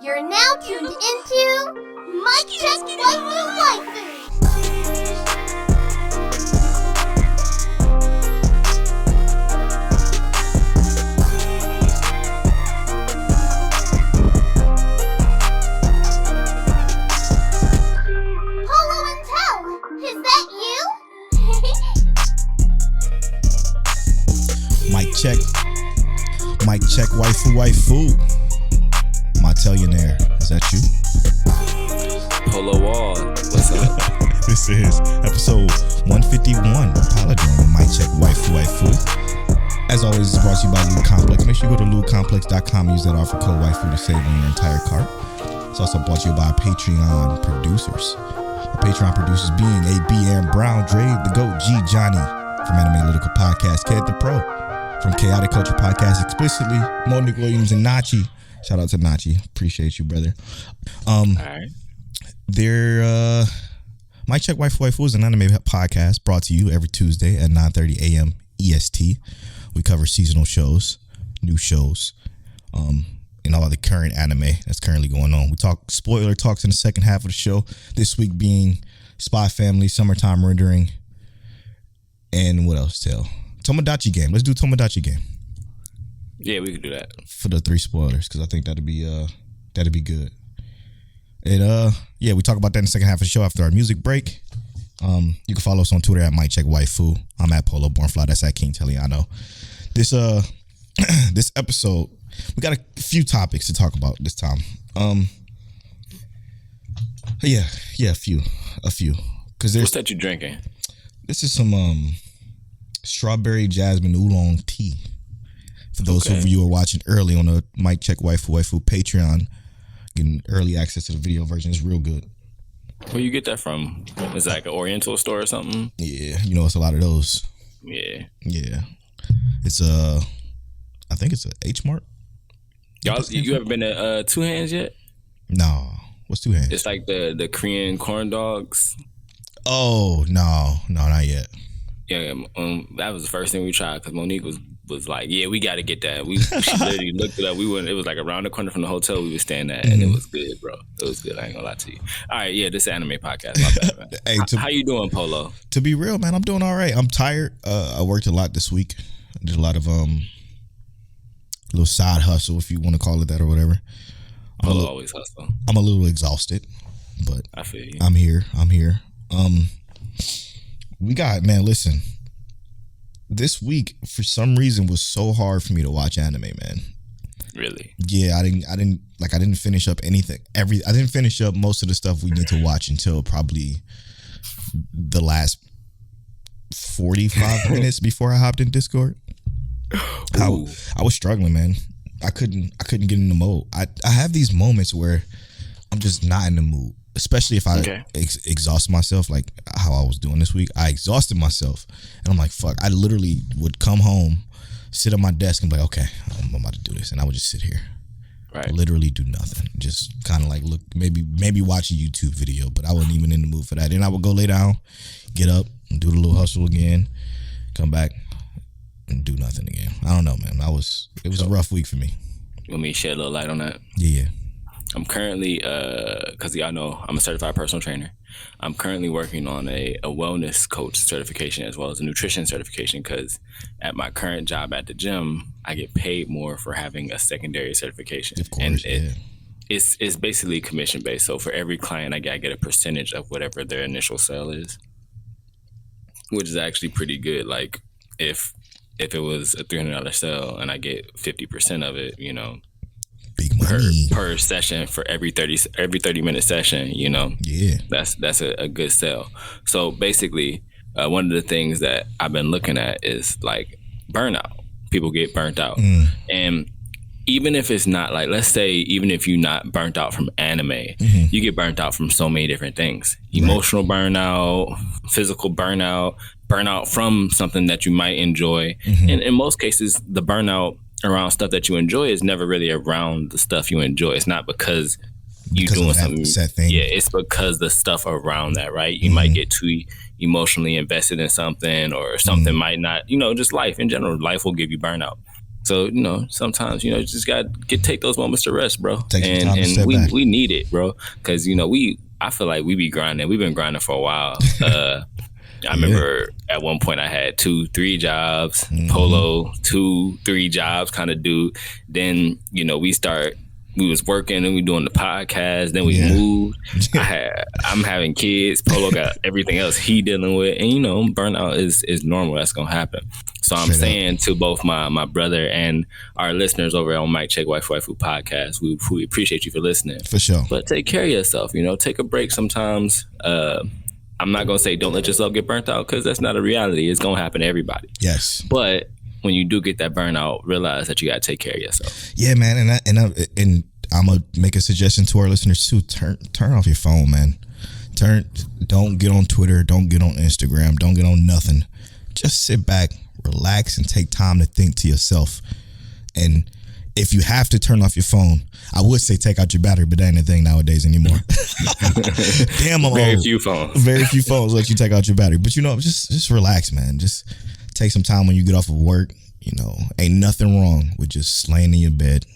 You're now tuned into Mic Check Waifu Waifu. Polo and Tell, is that you? Mic check. Mic check waifu waifu. Tellionaire, is that you? Polo Wall, what's up? This is episode 151, Palindrome, Mic Check Waifu Waifu. As always, it's brought to you by Loot Complex. Make sure you go to lootcomplex.com and use that offer code waifu to save on your entire cart. It's also brought to you by Patreon producers. Our Patreon producers being A.B. Aaron Brown, Dre, The GOAT, G. Johnny from Anime Analytical Podcast, Ked the Pro from Chaotic Culture Podcast Explicitly, Monique Williams and Nachi. Shout out to Nachi. Appreciate you, brother. All right. They're Mic Check Waifu Waifu is an anime podcast brought to you every Tuesday at 9:30 a.m. EST. We cover seasonal shows, new shows, and all the current anime that's currently going on. We talk spoiler talks in the second half of the show. This week being Spy Family, Summertime Rendering, and what else, Tell? Tomodachi Game. Let's do Tomodachi Game. Yeah, we could do that for the 3 spoilers because I think that'd be good. And yeah, we talk about that in the second half of the show after our music break. You can follow us on Twitter at Mic Check Waifu. I'm at Polo Bornfly. That's at King Telliano. This this episode, we got a few topics to talk about this time. Yeah, a few. Because what's that you drinking? This is some strawberry jasmine oolong tea. For those of you who are watching early on the Mic Check Waifu Waifu Patreon, getting early access to the video version is real good. Where you get that from? Is that like an Oriental store or something? Yeah, it's a lot of those. Yeah. It's I think it's a H Mart. You ever been to Two Hands yet? No. What's Two Hands? It's like the Korean corn dogs. Oh no, not yet. Yeah, that was the first thing we tried because Monique was like, yeah, we got to get that. She literally looked it up. It was like around the corner from the hotel we were staying at, and it was good, bro. It was good. I ain't gonna lie to you. All right, yeah, this anime podcast. My bad, man. Hey, how you doing, Polo? To be real, man, I'm doing all right. I'm tired. I worked a lot this week. I did a lot of little side hustle, if you want to call it that or whatever. Polo always hustle. I'm a little exhausted, but I feel you. I'm here. We got, man, listen. This week, for some reason, was so hard for me to watch anime, man. Really? Yeah, I didn't finish up anything. I didn't finish up most of the stuff we need to watch until probably the last 45 minutes before I hopped in Discord. I was struggling, man. I couldn't get in the mode. I have these moments where I'm just not in the mood. Especially if I exhaust myself, like how I was doing this week. I exhausted myself, and I'm like, fuck. I literally would come home, sit at my desk, and be like, okay, I'm about to do this, and I would just sit here, right? Literally do nothing, just kind of like look, maybe watch a YouTube video, but I wasn't even in the mood for that. Then I would go lay down, get up, and do the little hustle again, come back, and do nothing again. I don't know, man. It was a rough week for me. You want me to shed a little light on that? Yeah. I'm currently, because y'all know I'm a certified personal trainer. I'm currently working on a wellness coach certification as well as a nutrition certification because at my current job at the gym, I get paid more for having a secondary certification. Of course, and it's basically commission based. So for every client, I get a percentage of whatever their initial sale is, which is actually pretty good. Like if it was a $300 sale and I get 50% of it, big money per session for every 30 minute session, Yeah, that's a good sell. So basically, one of the things that I've been looking at is like burnout. People get burnt out, and even if it's not like, let's say, even if you're not burnt out from anime, you get burnt out from so many different things: emotional burnout, physical burnout from something that you might enjoy, and in most cases, the burnout around stuff that you enjoy is never really around the stuff you enjoy. It's not because you doing something set thing. Yeah, it's because the stuff around that, right? You might get too emotionally invested in something, or something might not, just life in general. Life will give you burnout. So, sometimes, you just got to take those moments to rest, bro. And we need it, bro. Because, I feel like we be grinding. We've been grinding for a while. I remember at one point I had 2-3 jobs, Polo, 2-3 jobs kind of dude. Then, we was working and we doing the podcast. Then we moved. I'm having kids. Polo got everything else he dealing with. And, burnout is normal. That's going to happen. So I'm saying to both my brother and our listeners over on Mic Check Waifu podcast, we appreciate you for listening. For sure. But take care of yourself. Take a break sometimes. I'm not going to say don't let yourself get burnt out, because that's not a reality. It's going to happen to everybody. Yes. But when you do get that burnout, realize that you got to take care of yourself. Yeah, man. And I'm going to make a suggestion to our listeners too. Turn off your phone, man. Don't get on Twitter. Don't get on Instagram. Don't get on nothing. Just sit back, relax, and take time to think to yourself. And if you have to turn off your phone, I would say take out your battery, but that ain't a thing nowadays anymore. Damn, I'm Very old. few phones. Very few phones let you take out your battery. But just relax, man. Just take some time when you get off of work. Ain't nothing wrong with just laying in your bed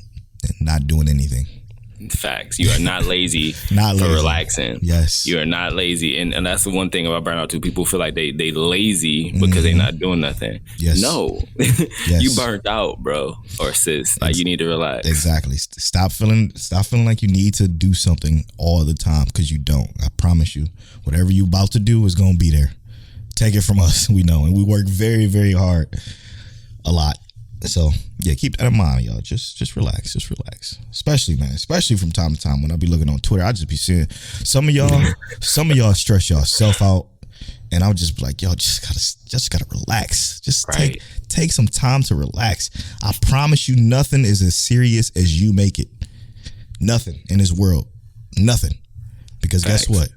and not doing anything. Facts. You are not lazy for relaxing. Yes. You are not lazy. And that's the one thing about burnout too. People feel like they lazy because they're not doing nothing. Yes. No. Yes. You burnt out, bro, or sis. Like, you need to relax. Exactly. Stop feeling like you need to do something all the time, because you don't. I promise you. Whatever you about to do is going to be there. Take it from us. We know. And we work very, very hard. A lot. So yeah, keep that in mind, y'all. Just relax. Especially from time to time when I be looking on Twitter, I just be seeing some of y'all stress yourself out, and I'll just be like, yo, just gotta relax. Just take some time to relax. I promise you, nothing is as serious as you make it. Nothing in this world, nothing. Because guess what?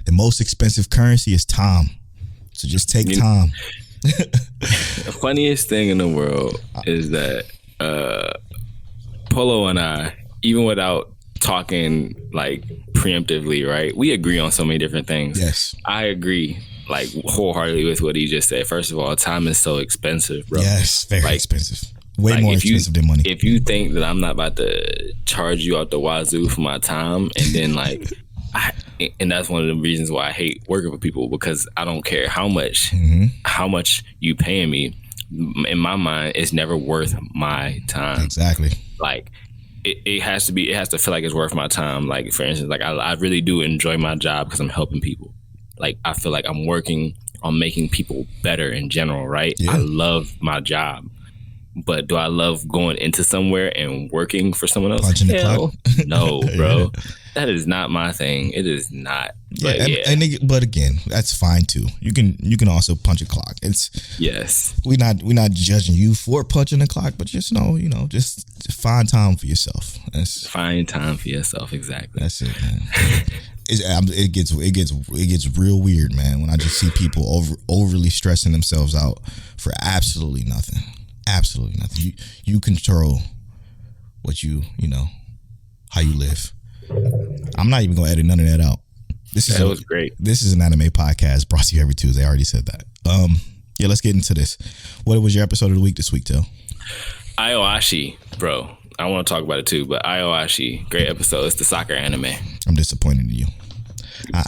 The most expensive currency is time. So just take time. The funniest thing in the world is that Polo and I, even without talking like preemptively, right, we agree on so many different things. Yes. I agree like wholeheartedly with what he just said. First of all, time is so expensive, bro. Yes, very expensive. Way more expensive than money. If you think that I'm not about to charge you out the wazoo for my time, and then and that's one of the reasons why I hate working with people, because I don't care how much you paying me. In my mind, it's never worth my time. Exactly. Like it has to feel like it's worth my time. Like, for instance, like I really do enjoy my job because I'm helping people. Like, I feel like I'm working on making people better in general, right? Yeah. I love my job. But do I love going into somewhere and working for someone else? Punching the clock? No, bro. That is not my thing. It is not. But again, that's fine too. You can also punch a clock. We're not judging you for punching the clock, but just just find time for yourself. Find time for yourself. Exactly. That's it, man. It gets real weird, man, when I just see people overly stressing themselves out for absolutely nothing. Absolutely nothing. You control what how you live. I'm not even gonna edit none of that out. That was great. This is an anime podcast brought to you every Tuesday. I already said that. Yeah, let's get into this. What was your episode of the week this week, Till? Aoashi, bro. I want to talk about it too, but Aoashi, great episode. It's the soccer anime. I'm disappointed in you.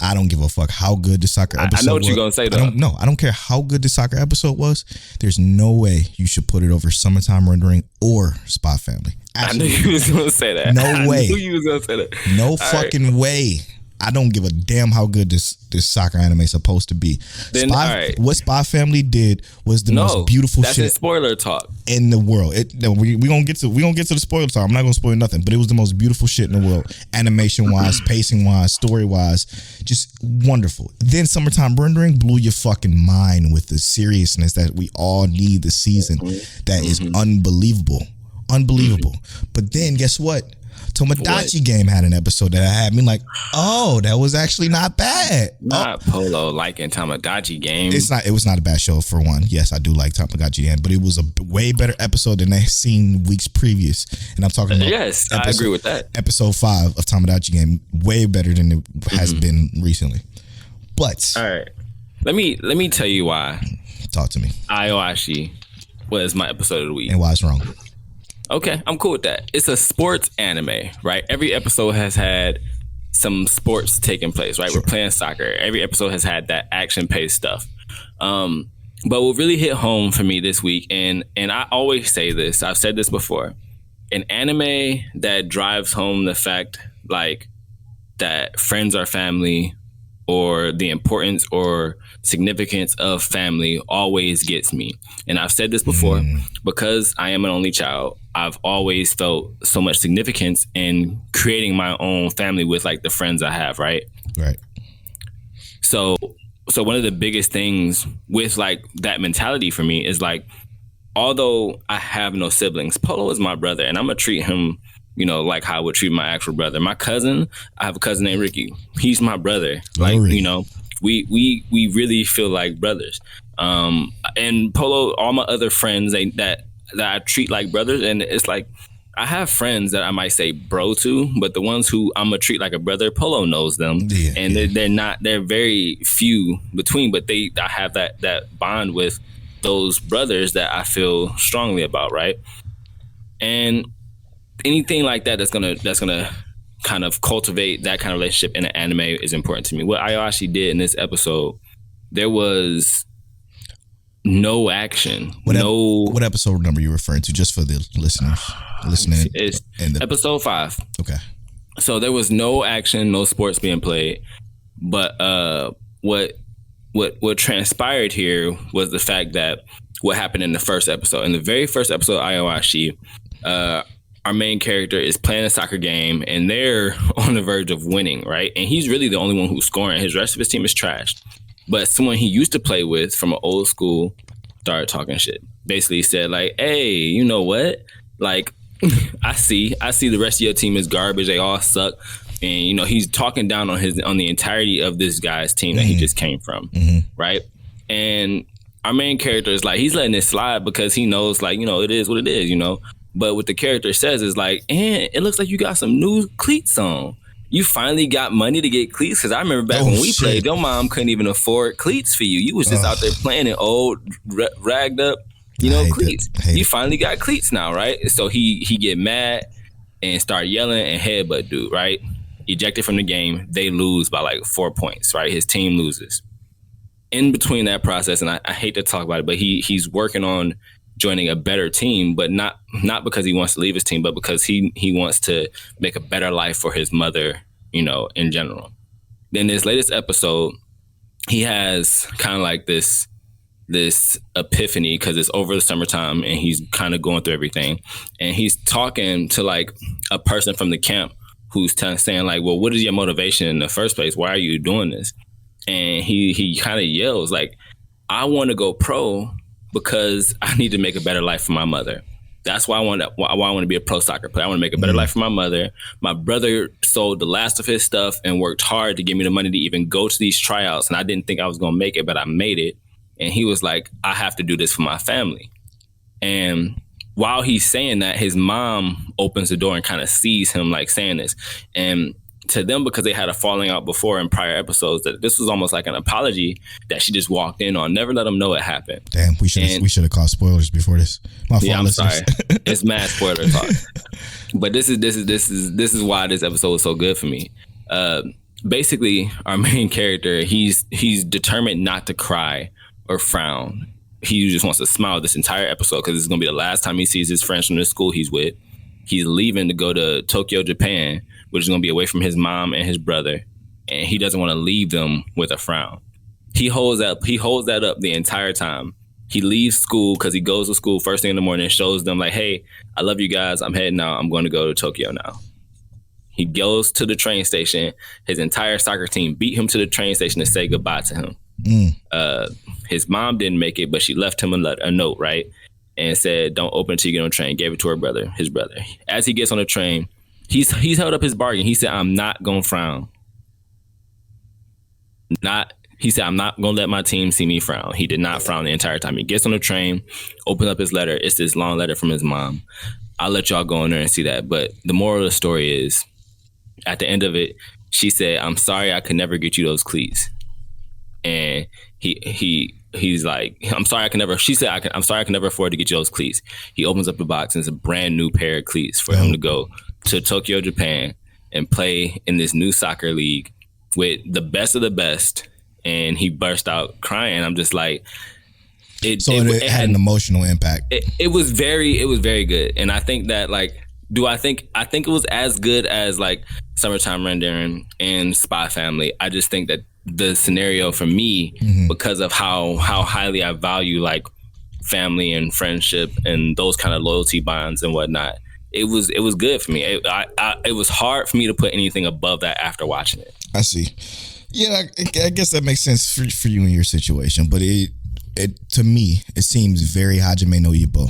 I don't give a fuck how good the soccer episode was. I know what you're going to say, though. I don't care how good the soccer episode was. There's no way you should put it over Summertime Rendering or Spy Family. Absolutely. I knew you was going to say that. No way. I knew you was going to say that. No fucking way. I don't give a damn how good this soccer anime is supposed to be. Then, what Spy Family did was the most beautiful shit. That's spoiler talk in the world. We gonna get to the spoiler talk. I'm not gonna spoil nothing, but it was the most beautiful shit in the world, animation wise, pacing wise, story wise, just wonderful. Then Summertime Rendering blew your fucking mind with the seriousness that we all need this season. That is unbelievable. But then guess what? Tomodachi Game had an episode that had me like, oh, that was actually not bad. Polo liking Tomodachi Game. It was not a bad show for one. Yes, I do like Tomodachi Game, but it was a way better episode than I've seen weeks previous. And I'm talking about I agree with that. Episode 5 of Tomodachi Game, way better than it has been recently. But all right. Let me tell you why Talk to me. Ayoashi was my episode of the week. And why it's wrong. Okay, I'm cool with that. It's a sports anime, right? Every episode has had some sports taking place, right? Sure. We're playing soccer. Every episode has had that action-paced stuff. But what really hit home for me this week, and I always say this, I've said this before, an anime that drives home the fact like that friends are family, or the importance or significance of family always gets me. And I've said this before, because I am an only child, I've always felt so much significance in creating my own family with like the friends I have, right? Right. So one of the biggest things with like that mentality for me is like, although I have no siblings, Polo is my brother, and I'm gonna treat him, you know, like how I would treat my actual brother. My cousin, I have a cousin named Ricky. He's my brother. Like, you know, we really feel like brothers. And Polo, all my other friends that I treat like brothers, and it's like I have friends that I might say bro to, but the ones who I'm gonna treat like a brother, Polo knows them, and they're very few between, but I have that bond with those brothers that I feel strongly about, right? And anything like that that's gonna kind of cultivate that kind of relationship in an anime is important to me. What Ayoashi did in this episode, there was no action. What episode number are you referring to, just for the listeners listening? It's episode 5. Okay. So there was no action, no sports being played, but what transpired here was the fact that what happened in the first episode. In the very first episode of Ayoashi, our main character is playing a soccer game, and they're on the verge of winning, right? And he's really the only one who's scoring. His rest of his team is trash. But someone he used to play with from an old school started talking shit. Basically said like, hey, you know what? Like, I see the rest of your team is garbage. They all suck. And, you know, he's talking down on the entirety of this guy's team that he just came from, right? And our main character is like, he's letting it slide because he knows, like, you know, it is what it is, you know? But what the character says is like, and it looks like you got some new cleats on. You finally got money to get cleats? Because I remember back when we played, your mom couldn't even afford cleats for you. You was just out there playing in old, ragged up, you know, cleats. You finally got cleats now, right? So he get mad and start yelling and headbutt dude, right? Ejected from the game. They lose by like 4 points, right? His team loses. In between that process, and I hate to talk about it, but he's working on joining a better team, but not because he wants to leave his team, but because he wants to make a better life for his mother, you know, in general. Then this latest episode, he has kind of like this epiphany because it's over the summertime and he's kind of going through everything. And he's talking to like a person from the camp who's saying like, well, what is your motivation in the first place? Why are you doing this? And he kind of yells like, I want to go pro because I need to make a better life for my mother. That's why I want to be a pro soccer player. I want to make a better life for my mother. My brother sold the last of his stuff and worked hard to give me the money to even go to these tryouts. And I didn't think I was going to make it, but I made it. And he was like, I have to do this for my family. And while he's saying that, his mom opens the door and kind of sees him like saying this. And to them, because they had a falling out before in prior episodes, that this was almost like an apology that she just walked in on. Never let them know it happened. Damn, we should have called spoilers before this. My fault, I'm listeners. sorry. It's mad spoiler talk. But this is why this episode was so good for me. Basically, our main character, he's determined not to cry or frown. He just wants to smile this entire episode because it's going to be the last time he sees his friends from the school he's with. He's leaving to go to Tokyo, Japan, which is going to be away from his mom and his brother. And he doesn't want to leave them with a frown. He holds that up the entire time. He leaves school because he goes to school first thing in the morning and shows them like, hey, I love you guys. I'm heading out. I'm going to go to Tokyo now. He goes to the train station. His entire soccer team beat him to the train station to say goodbye to him. His mom didn't make it, but she left him a note, right? And said, don't open it till you get on the train. Gave it to his brother. As he gets on the train, he's held up his bargain. He said, I'm not going to frown. He said, I'm not going to let my team see me frown. He did not frown the entire time. He gets on the train, opens up his letter. It's this long letter from his mom. I'll let y'all go in there and see that. But the moral of the story is, at the end of it, she said, I'm sorry I could never get you those cleats. And he's like, I'm sorry I can never. She said, I'm sorry I can never afford to get you those cleats. He opens up the box and it's a brand new pair of cleats for him to go to Tokyo, Japan, and play in this new soccer league with the best of the best. And he burst out crying. I'm just like, it had an emotional impact. It was very good. And I think that like, I think it was as good as like Summertime Rendering and Spy Family. I just think that the scenario for me, because of how highly I value like family and friendship and those kind of loyalty bonds and whatnot, it was good for me. It was hard for me to put anything above that after watching it. I see. Yeah, I guess that makes sense for you in your situation, but it to me it seems very Hajime no Ippo.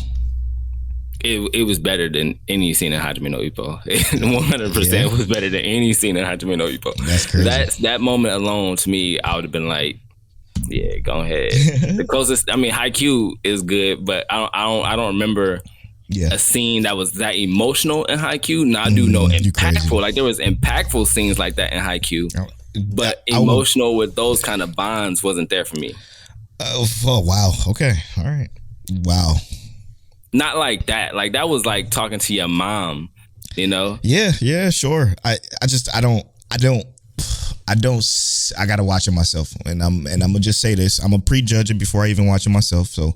It was better than any scene in Hajime no Ippo. 100% was better than any scene in Hajime no Ippo. That's crazy. That moment alone, to me, I would have been like, yeah, go ahead. The closest, I mean, Haikyuu is good, but I don't remember a scene that was that emotional in Haikyuu. Now I do know impactful. Like there was impactful scenes like that in Haikyuu, but emotional with those kind of bonds wasn't there for me. Oh wow. Okay. All right. Wow. Not like that. Like that was like talking to your mom, you know? Yeah, sure. I gotta watch it myself. And I'm gonna just say this. I'm gonna prejudge it before I even watch it myself. So,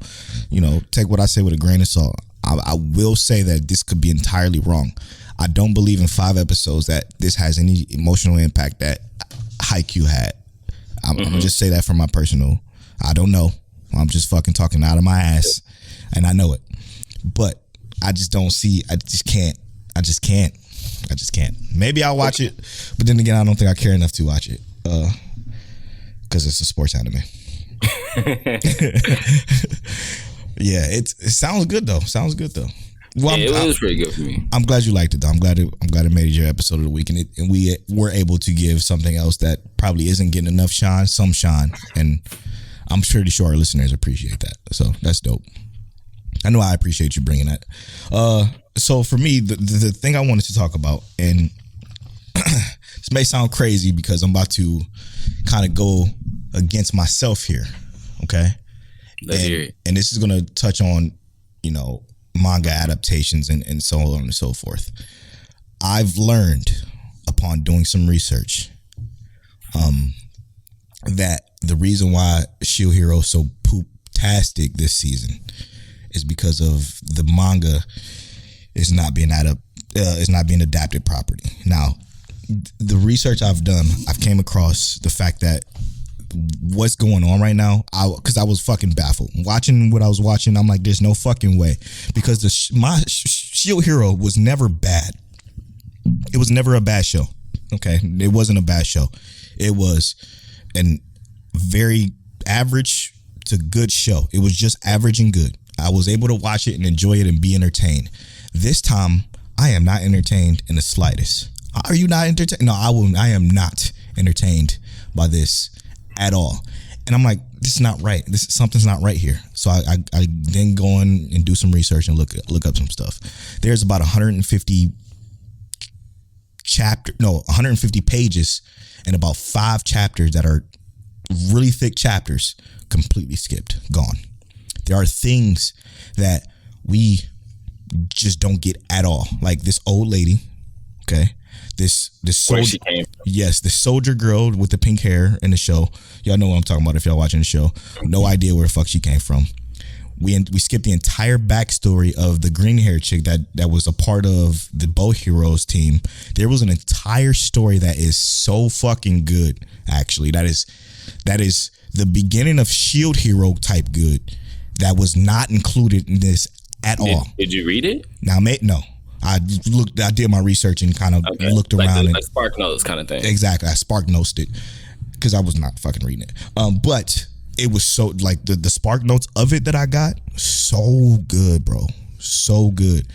you know, take what I say with a grain of salt. I will say that this could be entirely wrong. I don't believe in 5 episodes that this has any emotional impact that Haikyuu had. I'm gonna just say that from my personal. I don't know. I'm just fucking talking out of my ass, and I know it. But I just don't see. I just can't. Maybe I'll watch it, but then again, I don't think I care enough to watch it because it's a sports anime. Yeah, it sounds good though. Well, it was pretty good for me. I'm glad you liked it though. I'm glad it made it your episode of the week, and we were able to give something else that probably isn't getting enough shine, and I'm pretty sure our listeners appreciate that. So that's dope. I know I appreciate you bringing that. So for me, the thing I wanted to talk about, and this may sound crazy because I'm about to kind of go against myself here, okay? Let's hear it. And this is going to touch on, you know, manga adaptations and so on and so forth. I've learned upon doing some research that the reason why Shield Hero is so poop-tastic this season is because of the manga is not being adapted properly. Now, the research I've done, I've came across the fact that what's going on right now, because I was fucking baffled. Watching what I was watching, I'm like, there's no fucking way. Because my Shield Hero was never bad. It was never a bad show. Okay? It wasn't a bad show. It was an very average to good show. It was just average and good. I was able to watch it and enjoy it and be entertained. This time, I am not entertained in the slightest. Are you not entertained? No, I am not entertained by this at all. And I'm like, this is not right. Something's not right here. So I then go on and do some research and look up some stuff. There's about 150 pages and about 5 chapters that are really thick chapters completely skipped, gone. There are things that we just don't get at all. Like this old lady, okay? This soldier, yes, the soldier girl with the pink hair in the show. Y'all know what I'm talking about if y'all watching the show. No idea where the fuck she came from. We skipped the entire backstory of the green hair chick that was a part of the Bow Heroes team. There was an entire story that is so fucking good, actually. That is the beginning of Shield Hero type good that was not included in this at all. Did you read it? Now, no. I did my research and kind of looked around. Like Spark Notes kind of thing. Exactly. I Spark Notes it because I was not fucking reading it. But it was so, like, the Spark Notes of it that I got, so good, bro. So good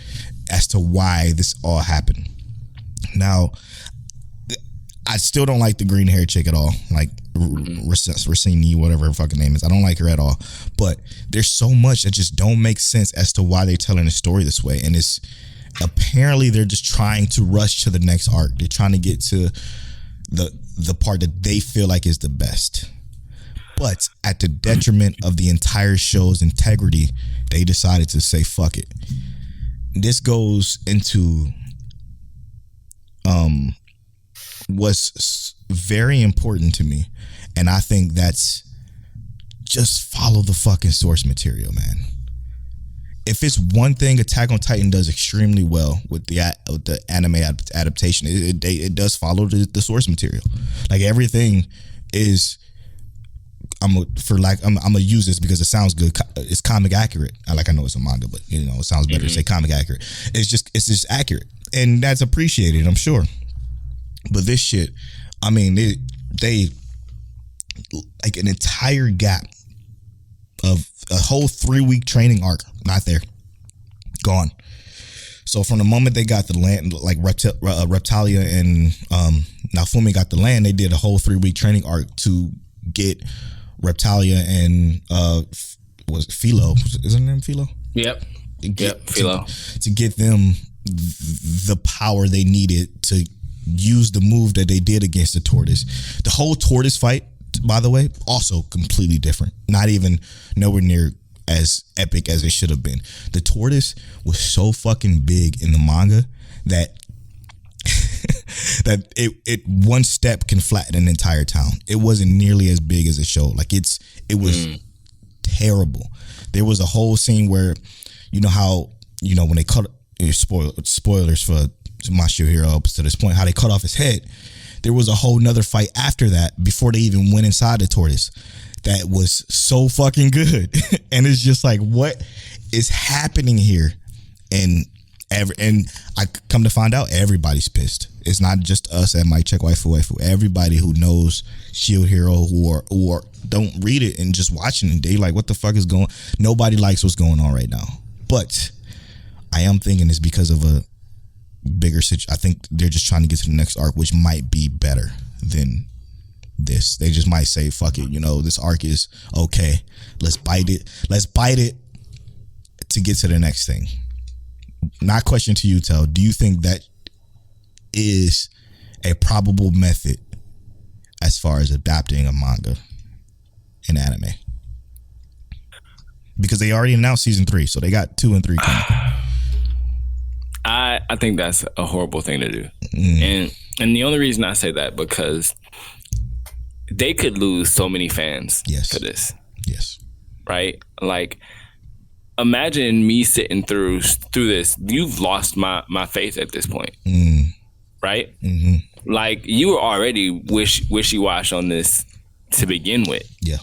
as to why this all happened. Now, I still don't like the green hair chick at all. Like, Rossini, whatever her fucking name is. I don't like her at all. But there's so much that just don't make sense as to why they're telling the story this way. And it's apparently they're just trying to rush to the next arc. They're trying to get to the part that they feel like is the best. But at the detriment of the entire show's integrity, they decided to say fuck it. This goes into what's very important to me, and I think that's just follow the fucking source material, man. If it's one thing Attack on Titan does extremely well with the anime adaptation, it does follow the source material. Like everything is, I'm gonna use this because it sounds good. It's comic accurate. I know it's a manga, but you know it sounds better to say comic accurate. It's just accurate, and that's appreciated, I'm sure. But this shit, I mean, they like an entire gap of a whole 3-week training arc, not there, gone. So from the moment they got the land, like Reptalia and Naofumi got the land, they did a whole 3-week training arc to get Reptalia and was it Philo? Is her name Philo? Yep. Philo. To get them the power they needed to use the move that they did against the tortoise. The whole tortoise fight, by the way, also completely different. Not even nowhere near as epic as it should have been. The tortoise was so fucking big in the manga that that it one step can flatten an entire town. It wasn't nearly as big as it showed. Like it was terrible. There was a whole scene where, you know how, you know, when they cut spoilers for Masahiro Hero up to this point, how they cut off his head. There was a whole nother fight after that before they even went inside the tortoise that was so fucking good. And it's just like, what is happening here? And I come to find out everybody's pissed. It's not just us at Mic Check Waifu. Everybody who knows Shield Hero or don't read it and just watching it, they like, what the fuck is going? Nobody likes what's going on right now. But I am thinking it's because of a bigger situation. I think they're just trying to get to the next arc, which might be better than this. They just might say, fuck it, you know, this arc is okay. Let's bite it to get to the next thing. Not question to you, Tel. Do you think that is a probable method as far as adapting a manga in anime? Because they already announced season 3, so they got 2 and 3 coming. I think that's a horrible thing to do. And the only reason I say that, because they could lose so many fans to this. Yes. Right? Like, imagine me sitting through this. You've lost my faith at this point. Right? Mm-hmm. Like, you were already wishy-washy on this to begin with. Yeah.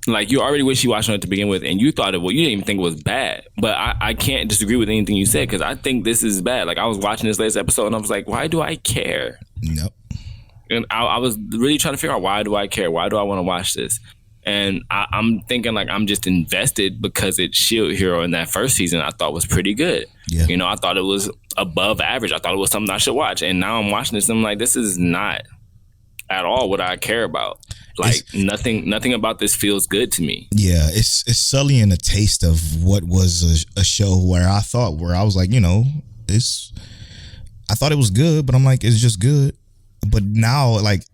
Like, you already wishy-washy on it to begin with, and you thought you didn't even think it was bad. But I can't disagree with anything you said, because I think this is bad. Like, I was watching this latest episode, and I was like, why do I care? Nope. And I was really trying to figure out, why do I care? Why do I want to watch this? And I'm thinking, like, I'm just invested because it's Shield Hero in that first season I thought was pretty good. Yeah. You know, I thought it was above average. I thought it was something I should watch. And now I'm watching this, and I'm like, this is not at all what I care about. Like, nothing about this feels good to me. Yeah, it's sullying a taste of what was a show where I was like, you know, I thought it was good, but I'm like, it's just good. But now, like,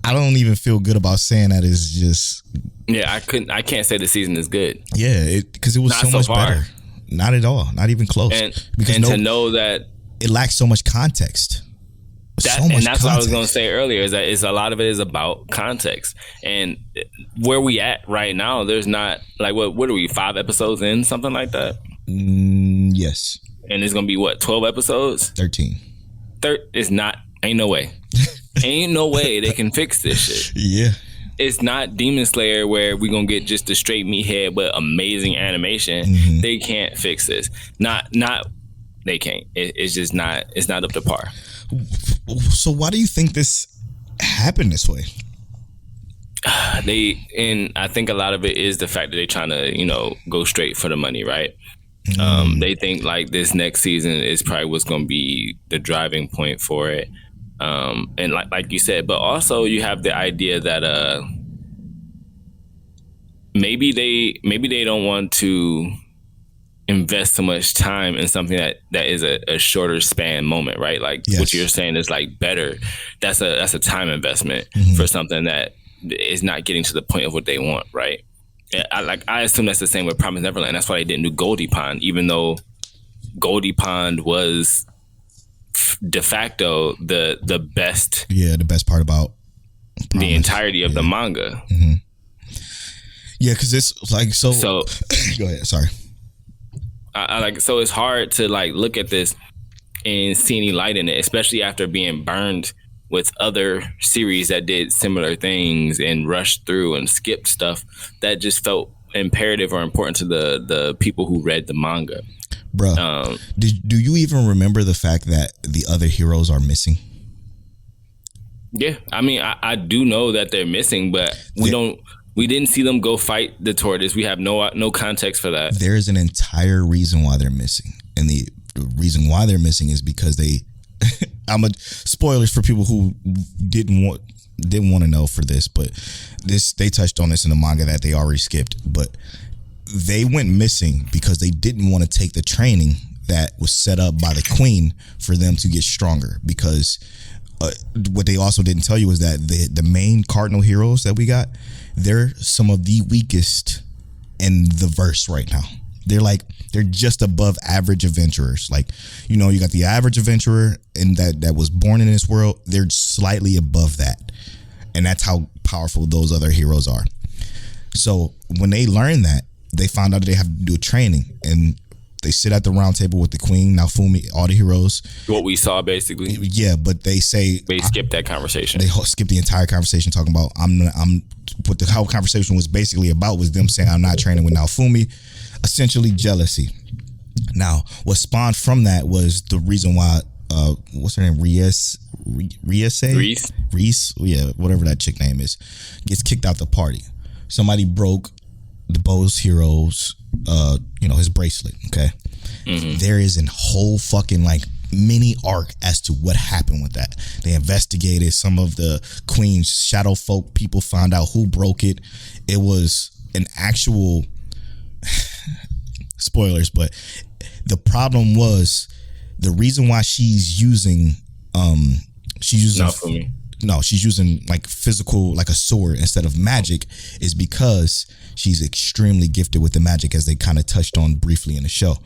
I don't even feel good about saying that it's just. Yeah, I can't say the season is good. Yeah, because it was so much better. Not at all. Not even close. And to know that it lacks so much context. That's context. What I was going to say earlier, is that a lot of it is about context. And where we at right now, there's not, like, what are we, 5 episodes in, something like that? Yes. And it's going to be, what, 12 episodes? 13. It's not, ain't no way. Ain't no way they can fix this shit. Yeah. It's not Demon Slayer where we're going to get just a straight meathead but amazing animation. Mm-hmm. They can't fix this. They can't. It's just not, it's not up to par. So why do you think this happened this way? And I think a lot of it is the fact that they're trying to, you know, go straight for the money, right? They think like this next season is probably what's going to be the driving point for it. And like you said, but also you have the idea that maybe they don't want to invest so much time in something that is a shorter span moment, right? Like what you're saying is like better. That's a time investment for something that is not getting to the point of what they want, right? I assume that's the same with Promised Neverland. That's why they didn't do Goldie Pond, even though Goldie Pond was de facto the best. Yeah, the best part about the entirety of the manga. Yeah, because it's like so. Go ahead. Sorry. So it's hard to like look at this and see any light in it, especially after being burned with other series that did similar things and rushed through and skipped stuff that just felt imperative or important to the people who read the manga. Bro, do you even remember the fact that the other heroes are missing? Yeah, I mean, I do know that they're missing, but we didn't see them go fight the tortoise. We have no context for that. There is an entire reason why they're missing, and the reason why they're missing is because they. Spoilers for people who didn't want to know for this, but they touched on this in the manga that they already skipped, but they went missing because they didn't want to take the training that was set up by the queen for them to get stronger. Because what they also didn't tell you is that the main cardinal heroes that we got, they're some of the weakest in the verse right now. They're just above average adventurers. Like, you know, you got the average adventurer and that was born in this world. They're slightly above that. And that's how powerful those other heroes are. So when they learn that, they found out that they have to do a training, and they sit at the round table with the queen, Naofumi, all the heroes. What we saw, basically. Yeah, but they say they skipped that conversation. They skipped the entire conversation talking about what the whole conversation was basically about was them saying I'm not training with Naofumi, essentially jealousy. Now, what spawned from that was the reason why what's her name, Reese, yeah, whatever that chick name is, gets kicked out the party. Somebody broke the Bo's heroes, his bracelet. Okay, there is a whole fucking like mini arc as to what happened with that. They investigated. Some of the Queen's shadow folk people found out who broke it. It was an actual spoilers, but the problem was the reason why she's using she's using like physical, like a sword instead of magic, is because she's extremely gifted with the magic, as they kind of touched on briefly in the show.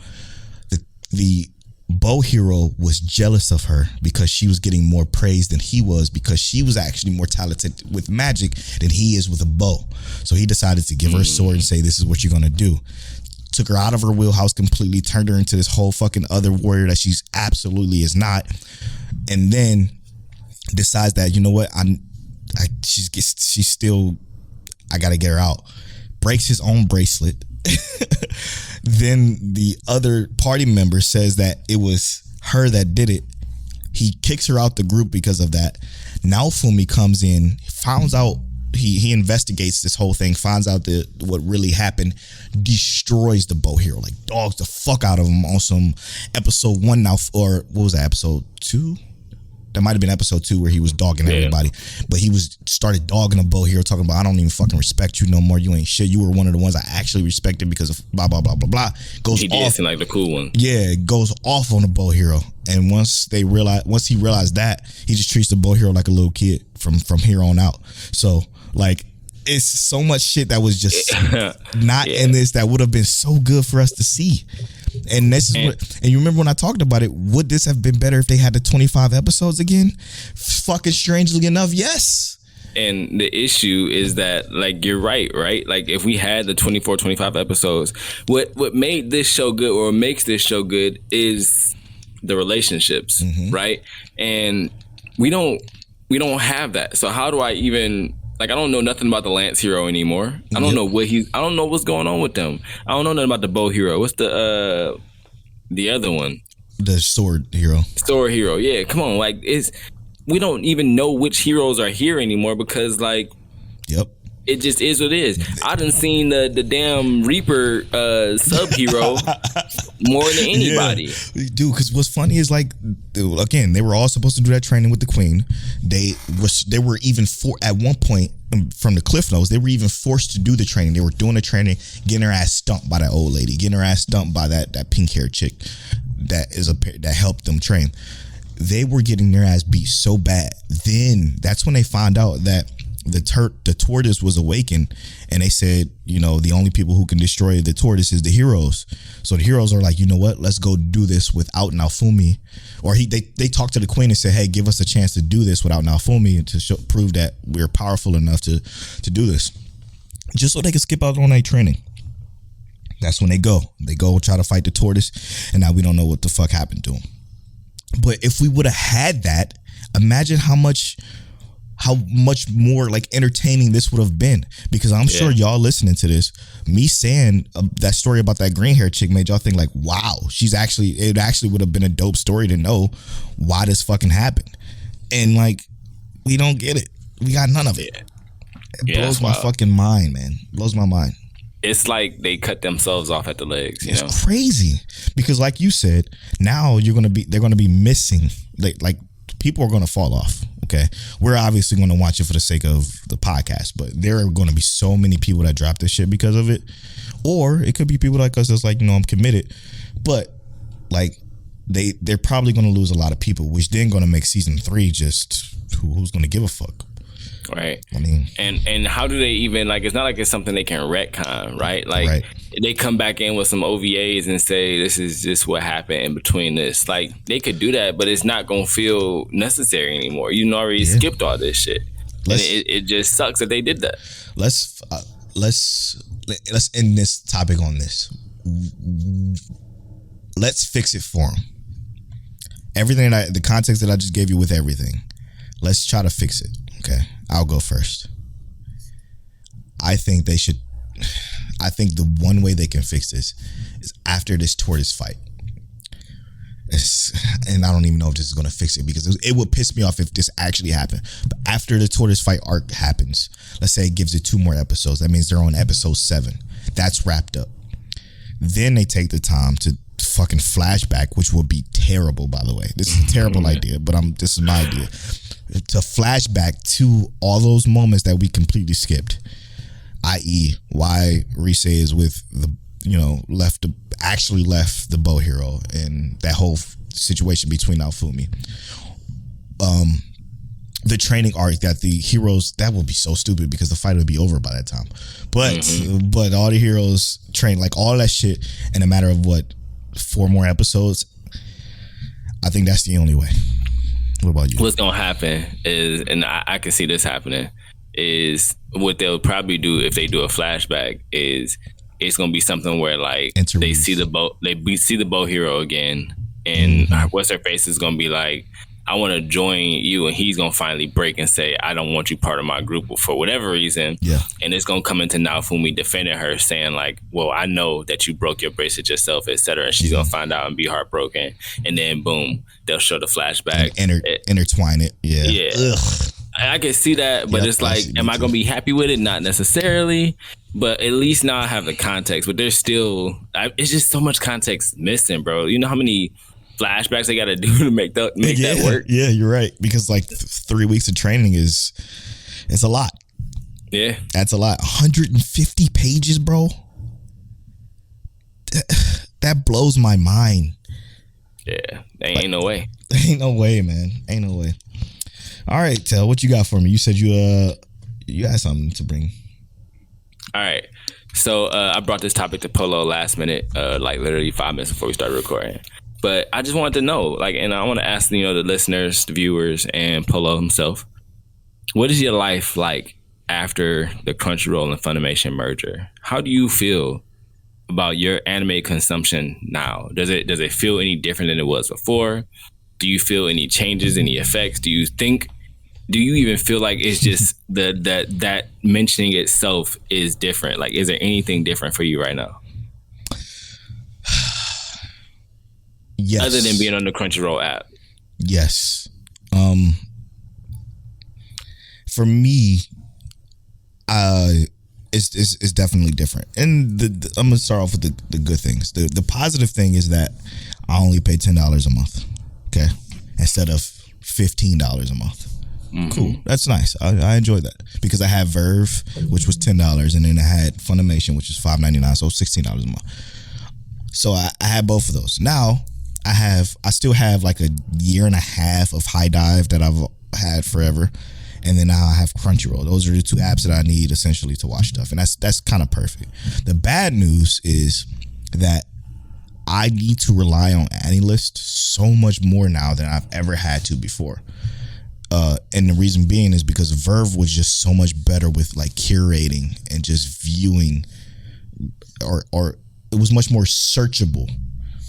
The bow hero was jealous of her because she was getting more praise than he was, because she was actually more talented with magic than he is with a bow. So he decided to give her a sword and say, this is what you're going to do. Took her out of her wheelhouse completely, turned her into this whole fucking other warrior that she's absolutely is not. And then decides that, you know what, she's still, I gotta get her out. Breaks his own bracelet. Then the other party member says that it was her that did it. He kicks her out the group because of that. Naofumi comes in, finds out, he investigates this whole thing, finds out what really happened, destroys the bow hero, like dogs the fuck out of him on some episode 1 now, or what was that, episode 2? That might have been episode 2 where he was dogging everybody, but he started dogging a bow hero, talking about, I don't even fucking respect you no more. You ain't shit. You were one of the ones I actually respected because of blah blah blah blah blah. He did seem like the cool one. Yeah, goes off on the bow hero, and once he realized that, he just treats the bow hero like a little kid from here on out. So like, it's so much shit that was just not in this that would have been so good for us to see. And this is and you remember when I talked about it, would this have been better if they had the 25 episodes again? Fucking strangely enough, yes. And the issue is that, like, you're right? Like, if we had the 24, 25 episodes, what made this show good, or makes this show good, is the relationships, right? And we don't have that. So how do I even... Like, I don't know nothing about the Lance hero anymore. I don't know I don't know what's going on with them. I don't know nothing about the bow hero. What's the other one? The sword hero. Sword hero. Yeah, come on. Like, we don't even know which heroes are here anymore, because like, it just is what it is. I done seen the damn Reaper sub hero more than anybody. Yeah. Dude, because what's funny is, like, again, they were all supposed to do that training with the Queen. They were even at one point from the cliff notes, they were even forced to do the training. They were doing the training, getting her ass stumped by that old lady, getting her ass stumped by that pink haired chick that helped them train. They were getting their ass beat so bad. Then that's when they found out that the tortoise was awakened, and they said, you know, the only people who can destroy the tortoise is the heroes. So the heroes are like, you know what, let's go do this without Naofumi. Or they talked to the queen and said, hey, give us a chance to do this without Naofumi to prove that we're powerful enough to do this, just so they can skip out on their training. That's when they go try to fight the tortoise, and now we don't know what the fuck happened to him. But if we would have had that, imagine how much more like entertaining this would have been, because I'm sure y'all listening to this, me saying that story about that green hair chick made y'all think like, wow, it actually would have been a dope story to know why this fucking happened. And like, we don't get it. We got none of it. It blows my fucking mind, man. It blows my mind. It's like they cut themselves off at the legs. It's crazy, because like you said, now they're gonna be missing. Like people are gonna fall off. Okay, we're obviously gonna watch it for the sake of the podcast, but there are gonna be so many people that drop this shit because of it, or it could be people like us that's like, you know, I'm committed, but like they're probably gonna lose a lot of people, which then gonna make season 3 just who's gonna give a fuck. Right. I mean, and how do they even, like, it's not like it's something they can retcon, right? Like, they come back in with some OVAs and say, this is just what happened in between this. Like, they could do that, but it's not going to feel necessary anymore. You already skipped all this shit. And it just sucks that they did that. Let's end this topic on this. Let's fix it for them. Everything the context that I just gave you with everything. Let's try to fix it. Okay, I'll go first. I think the one way they can fix this is after this tortoise fight. And I don't even know if this is going to fix it, because it would piss me off if this actually happened. But after the tortoise fight arc happens, let's say it gives it 2 more episodes. That means they're on episode 7. That's wrapped up. Then they take the time to fucking flashback, which would be terrible, by the way. This is a terrible idea, but this is my idea. To flashback to all those moments that we completely skipped, i.e. why Rise is with actually left the bow hero, and that whole situation between Naofumi. The training arc that the heroes, that would be so stupid because the fight would be over by that time. But all the heroes train, like all that shit in a matter of 4 more episodes. I think that's the only way. What about you? What's gonna happen is, and I can see this happening, is what they'll probably do if they do a flashback is it's gonna be something where like they see the bow hero again, and what's her face is gonna be like, I want to join you, and he's gonna finally break and say, I don't want you part of my group for whatever reason. Yeah. And it's gonna come into Naofumi defending her, saying like, well, I know that you broke your bracelet yourself, etc. And she's gonna find out and be heartbroken, and then boom, they'll show the flashback, intertwine it. Yeah. Ugh. I can see that, but it's like, am I gonna be happy with it? Not necessarily, but at least now I have the context. But there's still, it's just so much context missing, bro. You know how many flashbacks they got to do to make that work? Yeah, you're right. Because like 3 weeks of training it's a lot. Yeah, that's a lot. 150 pages, bro. That blows my mind. Yeah, ain't no way. Ain't no way, man. Ain't no way. All right, Tel, what you got for me? You said you had something to bring. All right. So I brought this topic to Polo last minute, like literally 5 minutes before we started recording. But I just wanted to know, like, and I want to ask, the listeners, the viewers, and Polo himself, what is your life like after the Crunchyroll and Funimation merger? How do you feel about your anime consumption now? Does it feel any different than it was before? Do you feel any changes, any effects? Do you even feel like it's just that mentioning itself is different? Like, is there anything different for you right now? Yes. Other than being on the Crunchyroll app. Yes. For me, it's definitely different. And I'm gonna start off with the good things. The positive thing is that I only pay $10 a month. Okay, instead of $15 a month. Cool. That's nice. I enjoyed that because I had Verve, which was $10, and then I had Funimation, which is $5.99, so $16 a month. So I had both of those. Now I still have like a year and a half of High Dive that I've had forever, and then now I have Crunchyroll. Those are the two apps that I need essentially to watch stuff, and that's kind of perfect. The bad news is that I need to rely on AniList so much more now than I've ever had to before. And the reason being is because Verve was just so much better with like curating and just viewing, or it was much more searchable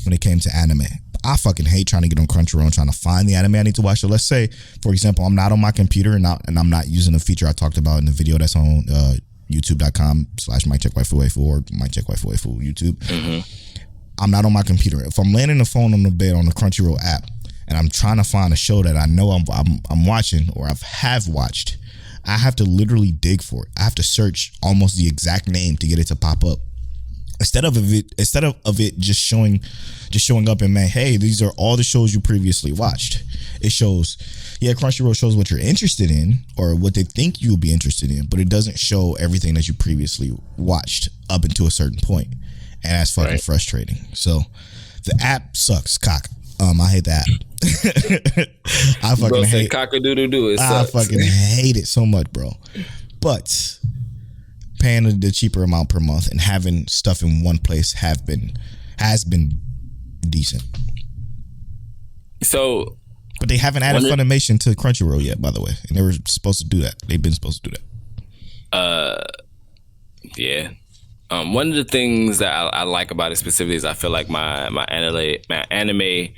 when it came to anime. I fucking hate trying to get on Crunchyroll and trying to find the anime I need to watch. So let's say, for example, I'm not on my computer and I'm not using the feature I talked about in the video that's on youtube.com/MikeCheckWaifu or MikeCheckWaifu YouTube. I'm not on my computer. If I'm laying in the phone on the bed on the Crunchyroll app and I'm trying to find a show that I know I'm watching or have watched, I have to literally dig for it. I have to search almost the exact name to get it to pop up. Instead of it just showing up and, man, hey, these are all the shows you previously watched. It shows, Crunchyroll shows what you're interested in or what they think you'll be interested in, but it doesn't show everything that you previously watched up until a certain point. And that's fucking frustrating. So the app sucks, cock. I hate the app. I fucking hate cock-a-doodle-doo. I fucking hate it so much, bro. But paying the cheaper amount per month and having stuff in one place has been decent. So, but they haven't added Funimation to Crunchyroll yet, by the way, and they were supposed to do that. They've been supposed to do that. Yeah. One of the things that I like about it specifically is I feel like my anime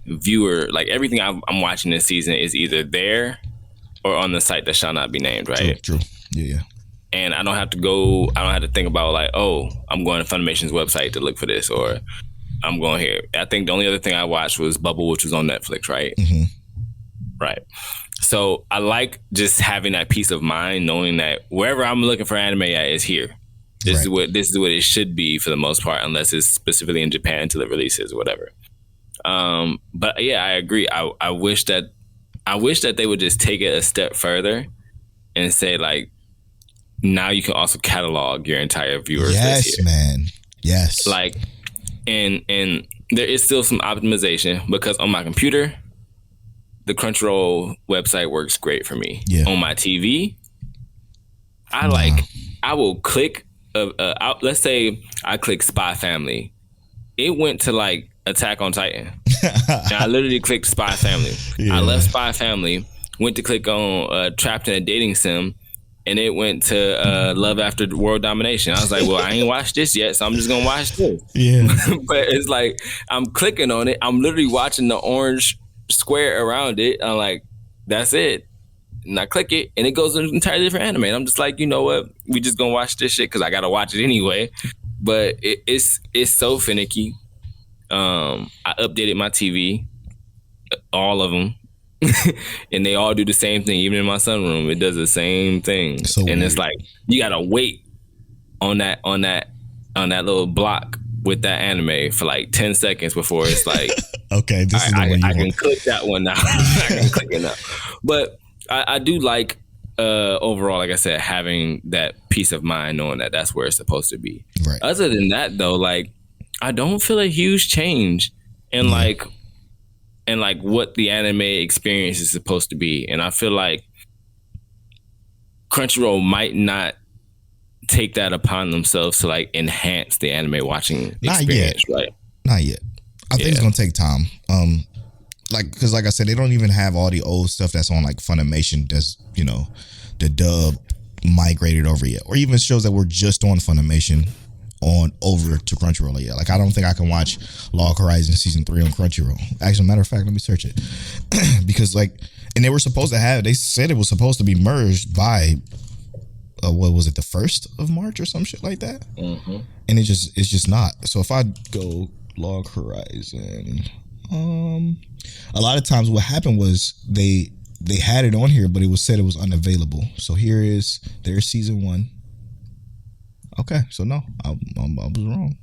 viewer, like everything I'm watching this season is either there or on the site that shall not be named, right? True. Yeah. And I don't have to think about like, oh, I'm going to Funimation's website to look for this, or I'm going here. I think the only other thing I watched was Bubble, which was on Netflix, right? Mm-hmm. Right. So I like just having that peace of mind, knowing that wherever I'm looking for anime at is here. This is what it should be for the most part, unless it's specifically in Japan until it releases or whatever. But yeah, I agree. I wish that they would just take it a step further and say like, now you can also catalog your entire viewers list here. Yes, man. Yes. Like, and there is still some optimization because on my computer, the Crunchyroll website works great for me. Yeah. On my TV, I will click. Let's say I click Spy Family. It went to like Attack on Titan. And I literally clicked Spy Family. Yeah. I left Spy Family, went to click on Trapped in a Dating Sim, and it went to Love After World Domination. I was like, well, I ain't watched this yet, so I'm just gonna watch this. Yeah. But it's like I'm clicking on it. I'm literally watching the orange square around it. I'm like, that's it. And I click it, and it goes to an entirely different anime. And I'm just like, you know what? We just gonna watch this shit because I gotta watch it anyway. But it's so finicky. I updated my TV, all of them, and they all do the same thing. Even in my sunroom, it does the same thing. So weird. It's like you gotta wait on that little block with that anime for like 10 seconds before it's like, okay, this is the one you want. I can click that one now. I can click it now. But I do like overall, like I said, having that peace of mind knowing that that's where it's supposed to be. Right. Other than that, though, like I don't feel a huge change in like what the anime experience is supposed to be, and I feel like Crunchyroll might not take that upon themselves to like enhance the anime watching experience. Right? Not yet. I think it's gonna take time. Because like I said, they don't even have all the old stuff that's on like Funimation that's, the dub migrated over yet, or even shows that were just on Funimation on over to Crunchyroll yet. Like I don't think I can watch Log Horizon season 3 on Crunchyroll. Actually, matter of fact, let me search it because and they said it was supposed to be merged by what was it, the 1st of March or some shit like that, mm-hmm. And it's just not. So if I go Log Horizon. A lot of times what happened was they had it on here, but it was said it was unavailable. So there's season 1. Okay, so no, I was wrong.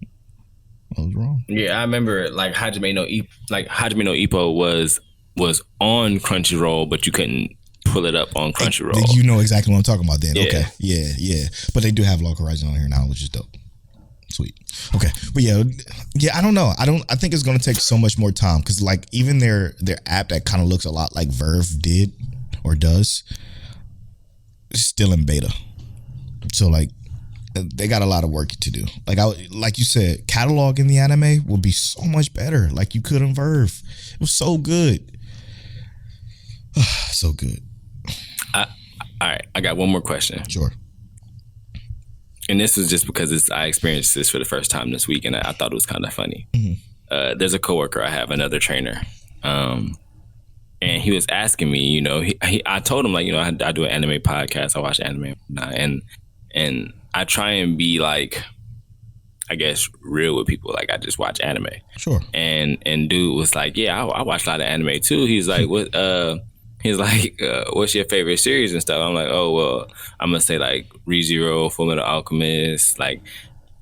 I was wrong. Yeah, I remember like Hajime no Ippo was on Crunchyroll, but you couldn't pull it up on Crunchyroll. You know exactly what I'm talking about then. Yeah. Okay. Yeah. But they do have localized on here now, which is dope. Sweet. Okay. But yeah, I don't know. I think it's gonna take so much more time because like even their app that kind of looks a lot like Verve did or does is still in beta. So like they got a lot of work to do. Like you said, cataloging the anime would be so much better. Like you could on Verve. It was so good. So good. All right, I got one more question. Sure. And this is just because I experienced this for the first time this week, and I thought it was kind of funny. Mm-hmm. There's a coworker I have, another trainer, and he was asking me, you know, I told him like, you know, I do an anime podcast, I watch anime, and I try and be like, I guess, real with people. Like I just watch anime. Sure. And dude was like, yeah, I watch a lot of anime too. He's like, what? He's like, what's your favorite series and stuff? I'm like, oh, well, I'm going to say like ReZero, Fullmetal Alchemist. Like,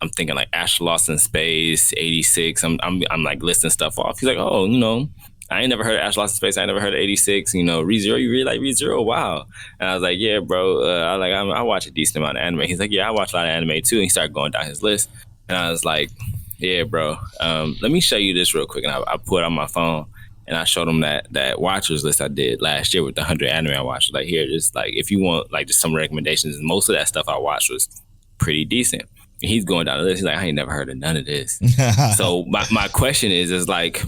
I'm thinking like Astro Lost in Space, 86. I'm like listing stuff off. He's like, oh, you know, I ain't never heard of Astro Lost in Space. I ain't never heard of 86. You know, ReZero, you really like ReZero? Wow. And I was like, yeah, bro. I watch a decent amount of anime. He's like, yeah, I watch a lot of anime too. And he started going down his list. And I was like, yeah, bro, let me show you this real quick. And I put it on my phone. And I showed him that watchers list I did last year with the 100 anime I watched. Like here, just like if you want like just some recommendations, and most of that stuff I watched was pretty decent. And he's going down the list. He's like, I ain't never heard of none of this. So my question is like,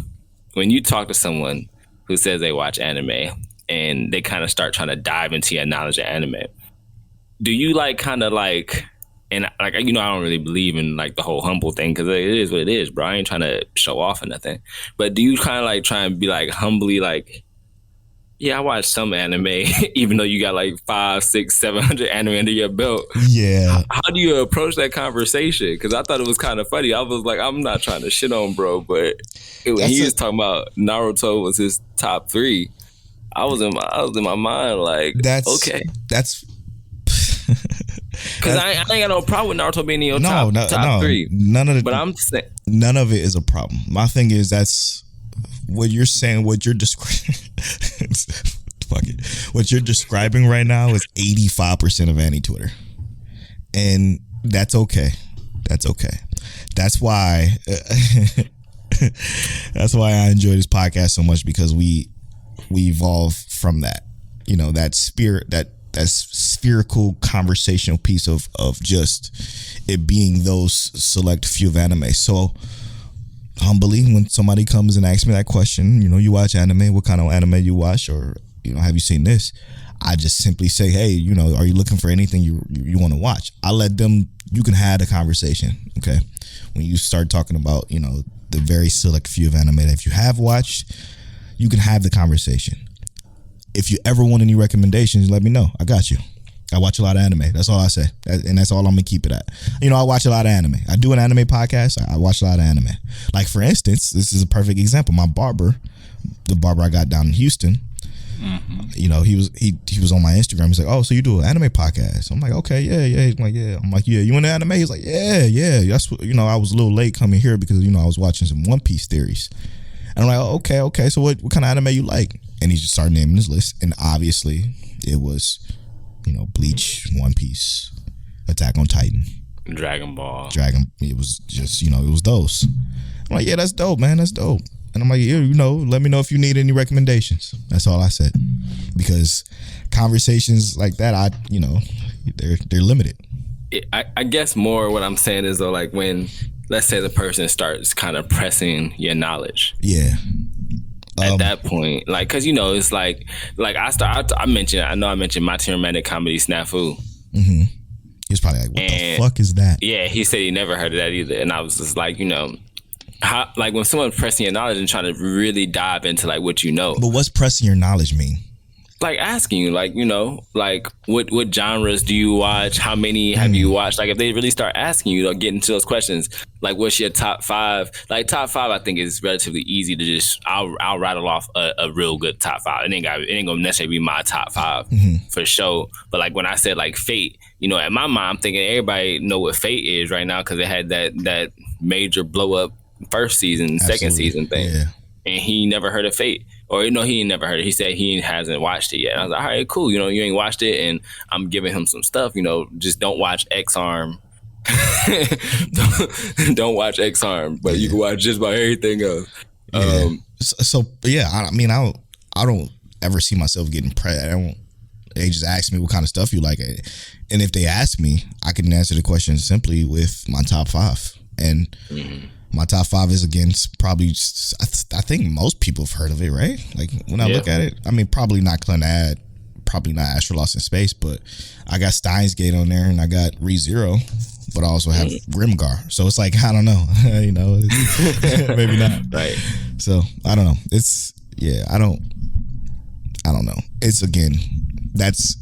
when you talk to someone who says they watch anime and they kind of start trying to dive into your knowledge of anime, do you like kind of like, and like, you know, I don't really believe in like the whole humble thing because it is what it is, bro. I ain't trying to show off or nothing. But do you kind of like try and be like humbly like, yeah, I watch some anime, even though you got like 500, 600, 700 anime under your belt. Yeah. How do you approach that conversation? Because I thought it was kind of funny. I was like, I'm not trying to shit on bro, but he was talking about Naruto was his top 3. I was in my mind like, okay. That's because I ain't got no problem with Naruto being in your top 3. None of it. But I'm saying none of it is a problem. My thing is that's what you're saying. What you're describing. Fuck it. What you're describing right now is 85% of anti-Twitter, and that's okay. That's okay. That's why. That's why I enjoy this podcast so much because we evolve from that. You know, that spirit that spherical conversational piece of just it being those select few of anime. So humbly, when somebody comes and asks me that question, you know, you watch anime, what kind of anime you watch, or, you know, have you seen this? I just simply say, hey, you know, are you looking for anything you want to watch? I let them, you can have a conversation. Okay. When you start talking about, you know, the very select few of anime that if you have watched, you can have the conversation. If you ever want any recommendations, let me know. I got you. I watch a lot of anime. That's all I say. And that's all I'm going to keep it at. You know, I watch a lot of anime. I do an anime podcast. I watch a lot of anime. Like, for instance, this is a perfect example. My barber, the barber I got down in Houston, you know, he was on my Instagram. He's like, oh, so you do an anime podcast? I'm like, okay, yeah. He's like, yeah. I'm like, yeah, you into anime? He's like, yeah. That's what, you know, I was a little late coming here because, you know, I was watching some One Piece theories. And I'm like, oh, okay. So what kind of anime you like? And he just started naming his list. And obviously it was, you know, Bleach, One Piece, Attack on Titan, Dragon Ball. It was just, you know, it was those. I'm like, yeah, that's dope, man. That's dope. And I'm like, yeah, you know, let me know if you need any recommendations. That's all I said. Because conversations like that, you know, they're limited. I guess more what I'm saying is though, like when, let's say the person starts kind of pressing your knowledge. Yeah. At that point, like, cause you know, it's like I mentioned My Teen Romantic Comedy Snafu. Mm-hmm. He's probably like, what the fuck is that? Yeah, he said he never heard of that either. And I was just like, you know, how, like when someone's pressing your knowledge and trying to really dive into like what you know. But what's pressing your knowledge mean? Like asking you, like, you know, like what genres do you watch? How many have you watched? Like if they really start asking you, get into those questions, like what's your top 5? Like top 5, I think is relatively easy to just, I'll rattle off a real good top 5. It ain't gonna necessarily be my top 5 for sure. But like when I said like Fate, you know, in my mind, I'm thinking everybody know what Fate is right now because it had that major blow up first season, second season thing. Yeah. And he never heard of Fate. or he ain't never heard it. He said he hasn't watched it yet. And I was like, all right, cool. You ain't watched it, and I'm giving him some stuff. Just don't watch X-Arm. don't watch X-Arm, but you can watch just about everything else. I don't ever see myself getting they just ask me what kind of stuff you like, and if they ask me, I can answer the question simply with my top 5. And my top 5 is against probably I think most people have heard of it, right? Like when I look at it, I mean, probably not Clannad, probably not Astro Lost in Space, but I got Steins Gate on there, and I got ReZero, but I also have Grimgar. So it's like, I don't know, maybe not. Right. So I don't know. I don't know. It's, again, that's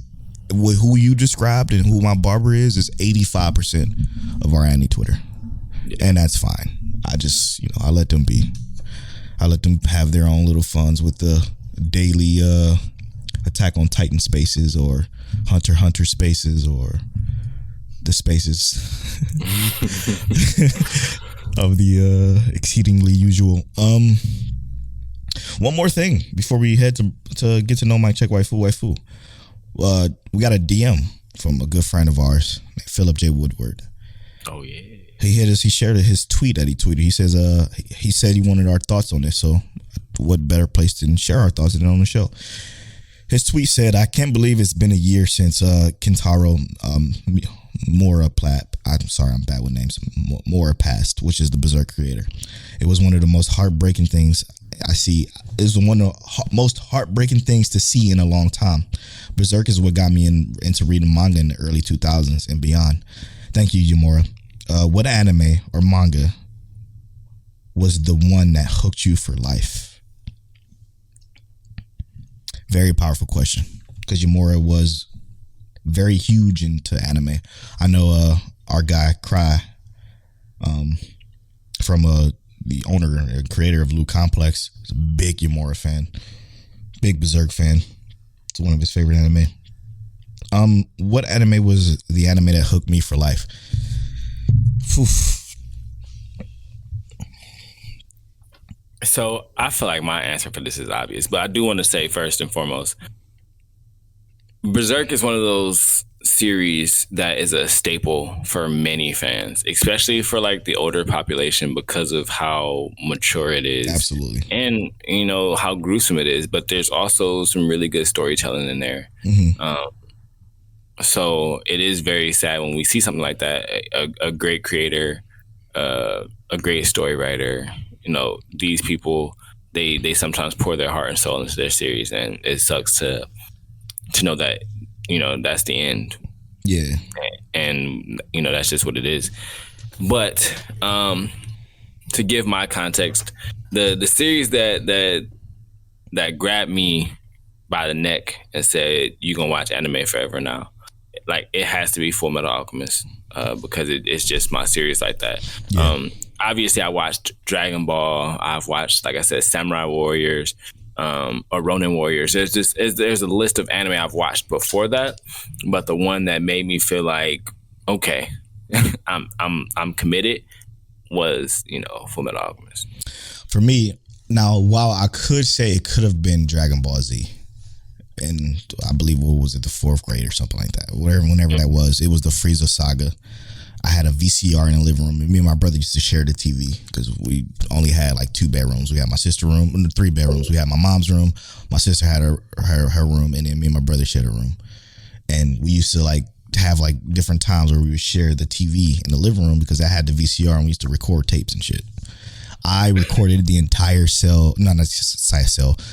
who you described and who my barber is 85% of our anti-Twitter. And that's fine. I just, I let them be. I let them have their own little funds with the daily Attack on Titan spaces or Hunter x Hunter spaces or the spaces of the exceedingly usual. One more thing before we head to get to know my Check Waifu. We got a DM from a good friend of ours, Philip J. Woodward. Oh yeah. He hit us. He shared his tweet that he tweeted. He says, he said he wanted our thoughts on this. So, what better place to share our thoughts than on the show? His tweet said, "I can't believe it's been a year since Kentaro Mora Platt. I'm sorry, I'm bad with names. Mora passed, which is the Berserk creator. It was one of the most heartbreaking things I see. It was one of the most heartbreaking things to see in a long time. Berserk is what got me into reading manga in the early 2000s and beyond. Thank you, Yamura. What anime or manga was the one that hooked you for life?" Very powerful question, because Yamura was very huge into anime. I know our guy Cry, from the owner and creator of Loot Complex, is a big Yamura fan, big Berserk fan. It's one of his favorite anime. What anime was the anime that hooked me for life? Oof. So I feel like my answer for this is obvious, but I do want to say first and foremost, Berserk is one of those series that is a staple for many fans, especially for like the older population, because of how mature it is. Absolutely. And how gruesome it is, but there's also some really good storytelling in there. So it is very sad when we see something like that, a great creator, a great story writer. These people, they sometimes pour their heart and soul into their series, and it sucks to know that, that's the end. Yeah. And, that's just what it is. But to give my context, the series that grabbed me by the neck and said, "You gonna watch anime forever now," like, it has to be Full Metal Alchemist, because it's just my series like that. Yeah. Obviously, I watched Dragon Ball. I've watched, like I said, Samurai Warriors, or Ronin Warriors. There's a list of anime I've watched before that, but the one that made me feel like, okay, I'm committed was Full Metal Alchemist. For me, now, while I could say it could have been Dragon Ball Z, and I believe, what was it, the 4th grade or something like that, whenever that was, it was the Frieza saga. I had a VCR in the living room, and me and my brother used to share the TV because we only had like 2 bedrooms. We had my sister's room, 3 bedrooms. We had my mom's room, my sister had her room, and then me and my brother shared a room. And we used to like have like different times where we would share the TV in the living room, because I had the VCR and we used to record tapes and shit. I recorded the entire the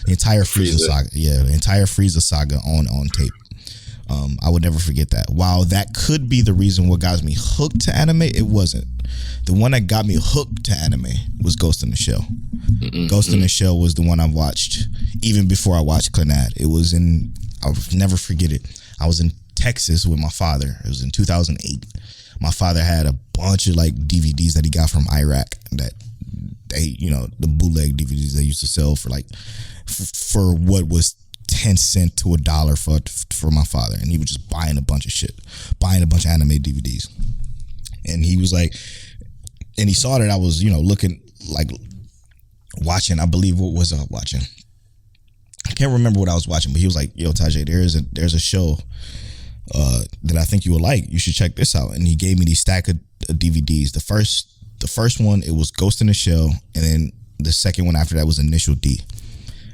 entire Frieza saga. Yeah, the entire Frieza saga on tape. I would never forget that. While that could be the reason what got me hooked to anime, it wasn't. The one that got me hooked to anime was Ghost in the Shell. Ghost in the Shell was the one I watched even before I watched Clannad. I'll never forget it. I was in Texas with my father. It was in 2008. My father had a bunch of like DVDs that he got from Iraq that they, the bootleg DVDs they used to sell for like for what was 10 cents to $1 for my father, and he was just buying a bunch of shit, buying a bunch of anime DVDs. And he was like, and he saw that I was looking like watching, I believe, what was I watching? I can't remember what I was watching, but he was like, "Yo, Tajay, there's a show that I think you will like. You should check this out." And he gave me these stack of DVDs. The first one, it was Ghost in the Shell, and then the second one after that was Initial D.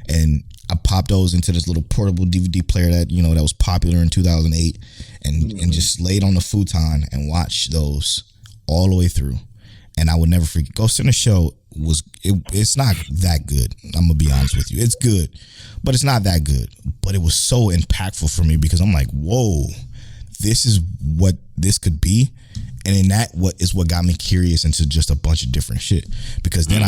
And I popped those into this little portable DVD player that that was popular in 2008, and just laid on the futon and watched those all the way through. And I would never forget. Ghost in the Shell it's not that good. I'm gonna be honest with you. It's good, but it's not that good. But it was so impactful for me because I'm like, whoa, this is what this could be. And in that, what got me curious into just a bunch of different shit. Because then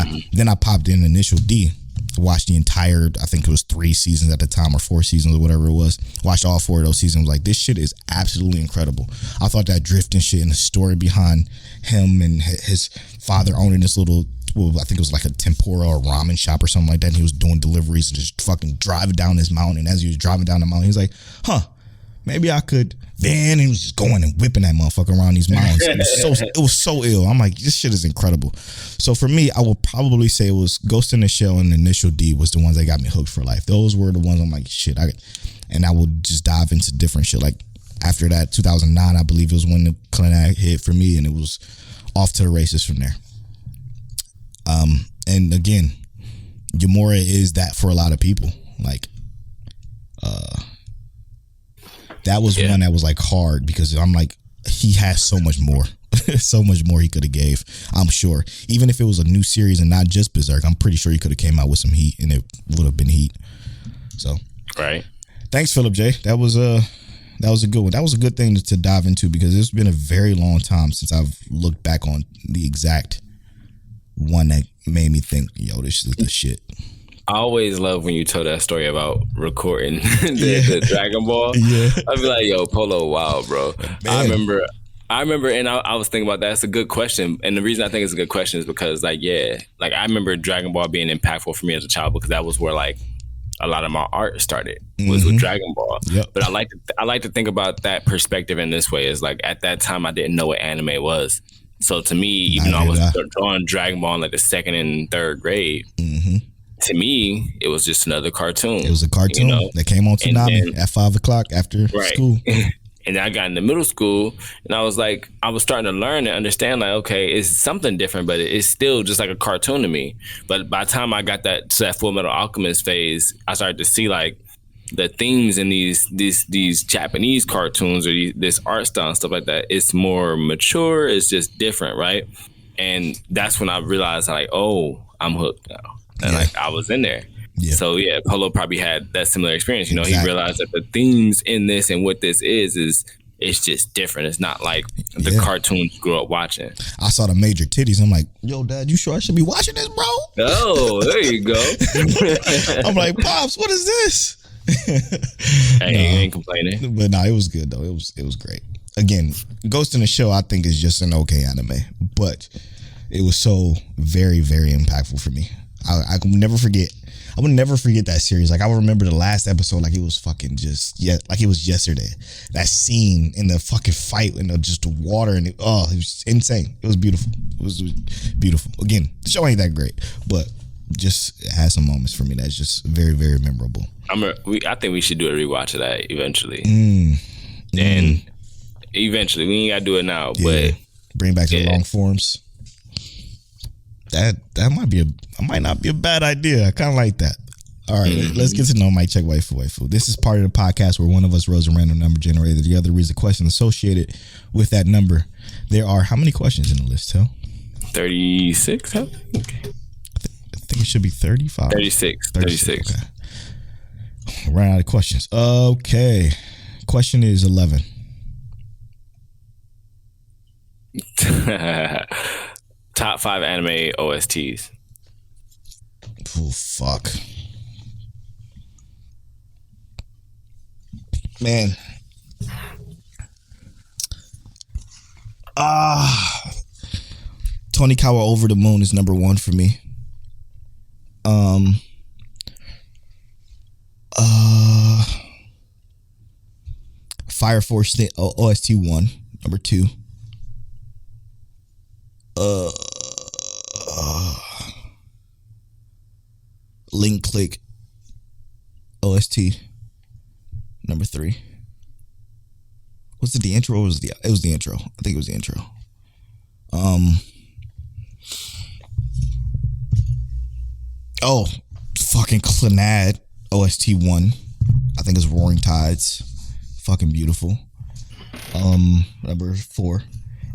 I popped in Initial D, watched the entire, I think it was 3 seasons at the time or 4 seasons or whatever it was. Watched all 4 of those seasons. Like, this shit is absolutely incredible. I thought that drifting shit and the story behind him and his father owning this little, I think it was like a tempura or ramen shop or something like that. And he was doing deliveries and just fucking driving down this mountain. And as he was driving down the mountain, he was like, maybe I could. Then he was just going and whipping that motherfucker around these mountains. It was so ill. I'm like, this shit is incredible. So for me, I will probably say it was Ghost in the Shell and Initial D was the ones that got me hooked for life. Those were the ones I'm like, shit. And I would just dive into different shit. Like after that, 2009, I believe it was when the clinic hit for me, and it was off to the races from there. And again, Gamora is that for a lot of people. Like, that was one that was like hard because I'm like, he has so much more, so much more he could have gave. I'm sure, even if it was a new series and not just Berserk, I'm pretty sure he could have came out with some heat, and it would have been heat. So, right. Thanks, Philip J. That was a good one. That was a good thing to dive into because it's been a very long time since I've looked back on the exact one that made me think, yo, this is the shit. I always love when you tell that story about recording the Dragon Ball. Yeah. I'd be like, yo, Polo, wow, bro. Man. I remember, and I was thinking about that. It's a good question. And the reason I think it's a good question is because, like, I remember Dragon Ball being impactful for me as a child because that was where, like, a lot of my art started was with Dragon Ball. Yep. But I like to think about that perspective in this way. Is like, at that time, I didn't know what anime was. So to me, even though I was drawing Dragon Ball in like the 2nd and 3rd grade, to me, it was just another cartoon. It was a cartoon that came on Toonami at 5 o'clock after school. And then I got into middle school, and I was starting to learn and understand, like, okay, it's something different, but it's still just like a cartoon to me. But by the time I got to that Full Metal Alchemist phase, I started to see like the themes in these Japanese cartoons or this art style and stuff like that. It's more mature. It's just different, right? And that's when I realized, like, oh, I'm hooked now. And like I was in there. Yeah. So Polo probably had that similar experience. You know, exactly. He realized that the themes in this and what this is it's just different. It's not like the cartoons you grew up watching. I saw the major titties. I'm like, yo, Dad, you sure I should be watching this, bro? Oh, there you go. I'm like, Pops, what is this? Hey, you ain't complaining. But no, it was good though. It was great. Again, Ghost in the Shell I think is just an okay anime, but it was so very, very impactful for me. I will never forget. I would never forget that series. Like, I would remember the last episode like it was fucking like it was yesterday. That scene in the fucking fight and just the water and it was insane. It was beautiful. It was beautiful. Again, the show ain't that great, but just it has some moments for me that's just very, very memorable. I think we should do a rewatch of that eventually. And eventually, we ain't gotta do it now, but bring back the long forms. That might not be a bad idea. I kind of like that. All right, let's get to know Mic Check Waifu. This is part of the podcast where one of us rolls a random number generator. The other reads a question associated with that number. There are how many questions in the list, Hell? 36, huh? Okay. I think it should be 35. 36. Okay. Ran out of questions. Okay. Question is 11. Top 5 anime OSTs. Oh, fuck. Man. Tonikawa Over the Moon is number 1 for me. Fire Force OST 1, number 2. Link Click OST. Number 3. Was it the intro or it was the intro? I think it was the intro. Oh, fucking Clannad OST 1. I think it's Roaring Tides. Fucking beautiful. Number 4.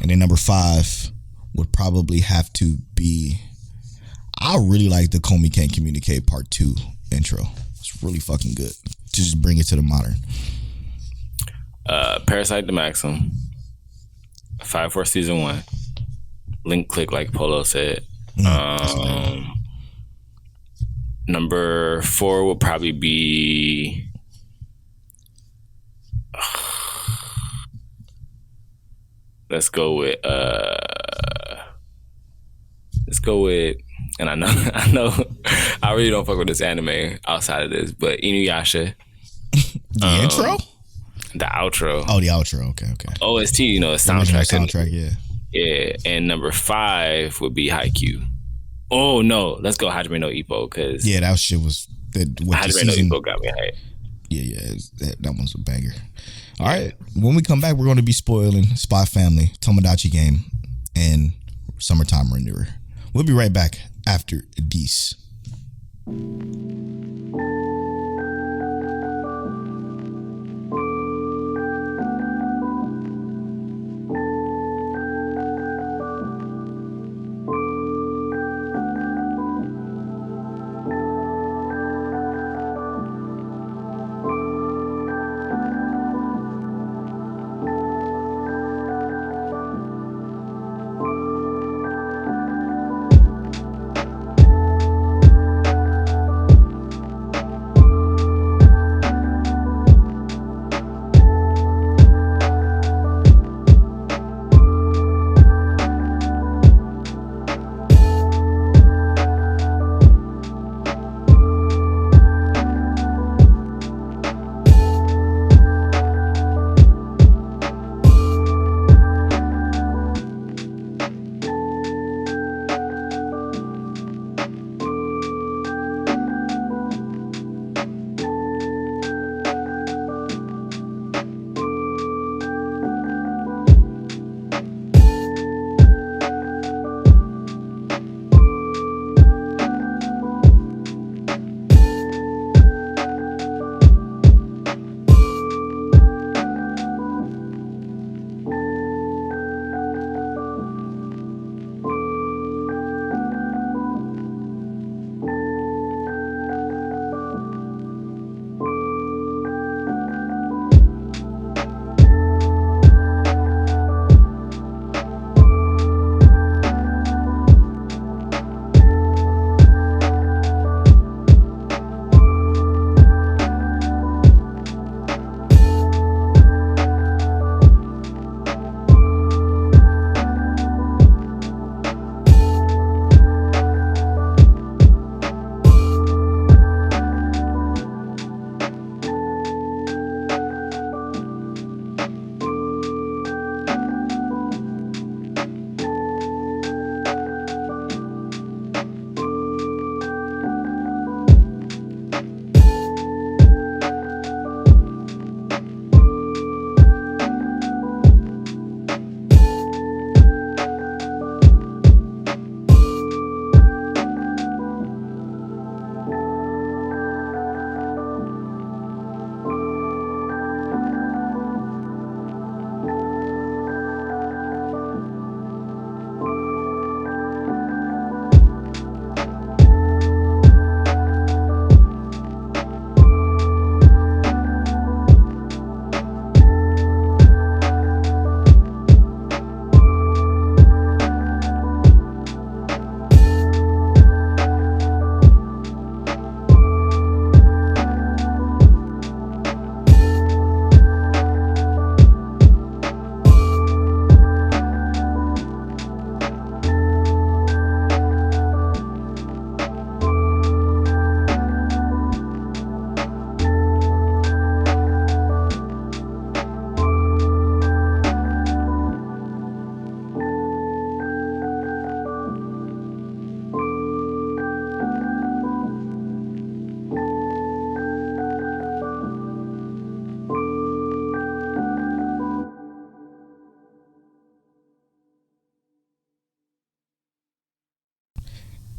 And then number 5 would probably have to be, I really like the Comey Can't Communicate Part 2 intro. It's really fucking good to just bring it to the modern. Parasite the Maxim. 5-4 Season 1. Link Click like Polo said. Number 4 will probably be let's go with and I know I really don't fuck with this anime outside of this, but Inuyasha. The intro? The outro. Oh, the outro. Okay. OST, you know, soundtrack. Yeah. Yeah. And number 5 would be Haikyuu. Oh no, let's go Hajime no Ippo, because that shit was Hajime no Ippo got me hyped. Yeah, that one's a banger. All right, when we come back, we're going to be spoiling Spy Family, Tomodachi Game, and Summertime Renderer. We'll be right back after these.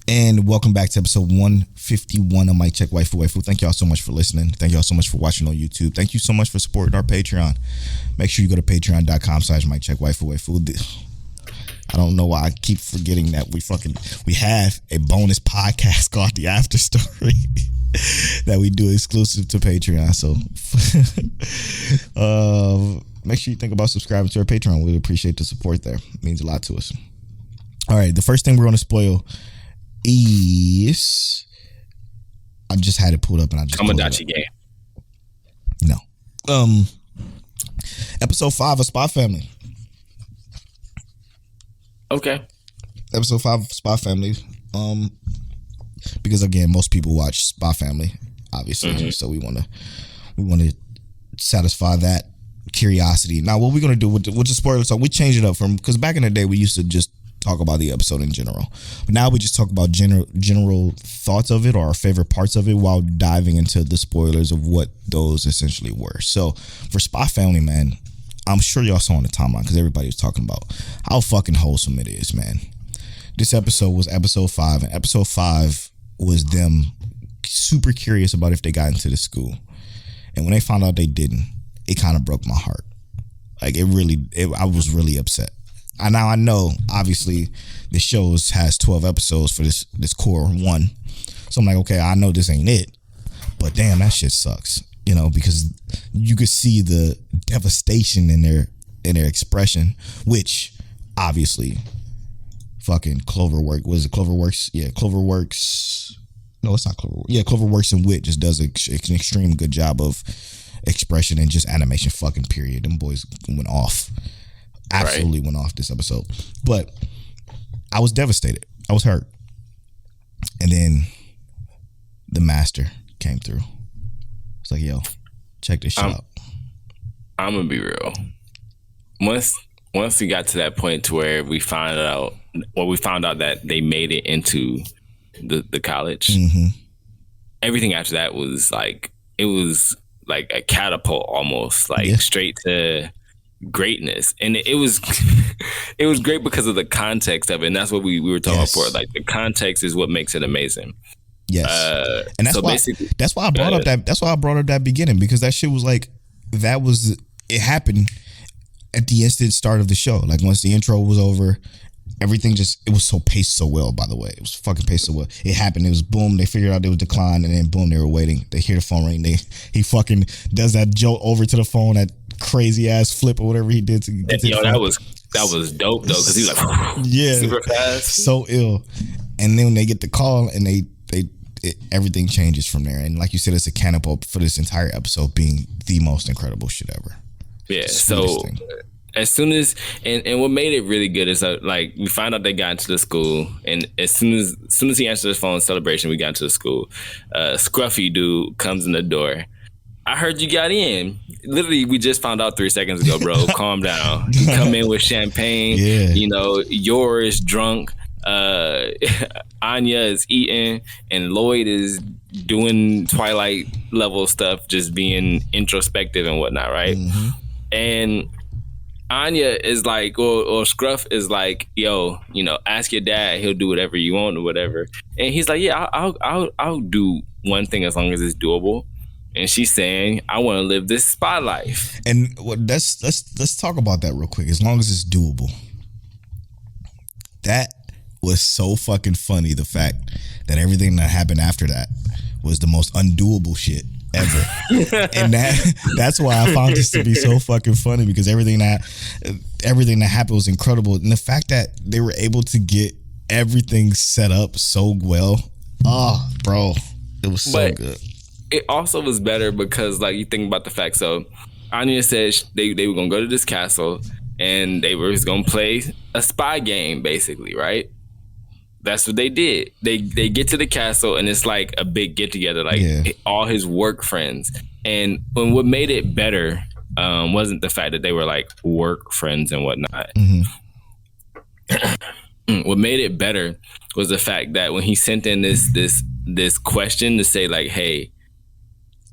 And welcome back to episode 151 of Mic Check Waifu Waifu. Thank y'all so much for listening. Thank y'all so much for watching on YouTube. Thank you so much for supporting our Patreon. Make sure you go to patreon.com/Mic Check Waifu Waifu. I don't know why I keep forgetting that we have a bonus podcast called The After Story that we do exclusive to Patreon. So make sure you think about subscribing to our Patreon. We appreciate the support there. It means a lot to us. All right, the first thing we're going to spoil is, I just had it pulled up and I just Tomodachi game. No. Episode 5 of Spy Family. Okay. Episode 5 of Spy Family. Because again, most people watch Spy Family, obviously. So we want to satisfy that curiosity. Now, what we're gonna do with the spoilers, so we change it up from, because back in the day we used to just talk about the episode in general, but now we just talk about general thoughts of it or our favorite parts of it while diving into the spoilers of what those essentially were. So for Spy Family, man, I'm sure y'all saw on the timeline because everybody was talking about how fucking wholesome it is, man. This episode was episode 5, and episode 5 was them super curious about if they got into the school, and when they found out they didn't, it kind of broke my heart. Like I was really upset. And now I know, obviously, the show has 12 episodes for this core one. So I'm like, okay, I know this ain't it, but damn, that shit sucks. You know, because you could see the devastation in their expression, which obviously fucking Cloverworks. Yeah, Cloverworks. No, it's not Cloverworks. Yeah, Cloverworks and Wit just does an extreme good job of expression and just animation, fucking period. Them boys went off. Absolutely went off this episode. But I was devastated. I was hurt. And then the master came through. It's like, yo, check this shit out. I'm gonna be real. Once we got to that point to where we found out that they made it into the college, everything after that was like, it was like a catapult almost, like straight to greatness. And it was it was great because of the context of it, and that's what we were talking about. Like, the context is what makes it amazing. Yes. And that's so why I brought up that beginning, because that shit was like, it happened at the instant start of the show. Like, once the intro was over, everything it was so paced so well, by the way. It was fucking paced so well. It happened. It was boom. They figured out it was decline, and then boom, they were waiting. They hear the phone ring. He fucking does that joke over to the phone, that crazy ass flip or whatever he did to get to the phone. That was dope though, because he was like super fast, so ill. And then when they get the call, and everything changes from there. And like you said, it's a catapult for this entire episode being the most incredible shit ever. Yeah. So as soon as and what made it really good is that, like, we find out they got into the school, and as soon as he answered his phone, celebration, we got into the school. Scruffy dude comes in the door. I heard you got in. Literally, we just found out 3 seconds ago, bro. Calm down. You come in with champagne. Yeah. You know, yours drunk. Anya is eating, and Lloyd is doing Twilight level stuff, just being introspective and whatnot, right? And Anya is like, or Scruff is like, yo, you know, ask your dad, he'll do whatever you want or whatever. And he's like, yeah, I'll do one thing as long as it's doable. And she's saying, I want to live this spy life. And let's talk about that real quick. As long as it's doable. That was so fucking funny. The fact that everything that happened after that was the most undoable shit ever. And that's why I found this to be so fucking funny, because everything that happened was incredible. And the fact that they were able to get everything set up so well. Oh, bro. It was so good. It also was better because, like, you think about the fact. So Anya said they were going to go to this castle, and they were going to play a spy game, basically, right? That's what they did. They get to the castle, and it's like a big get together, like all his work friends. And what made it better wasn't the fact that they were like work friends and whatnot. What made it better was the fact that when he sent in this question to say, like, hey,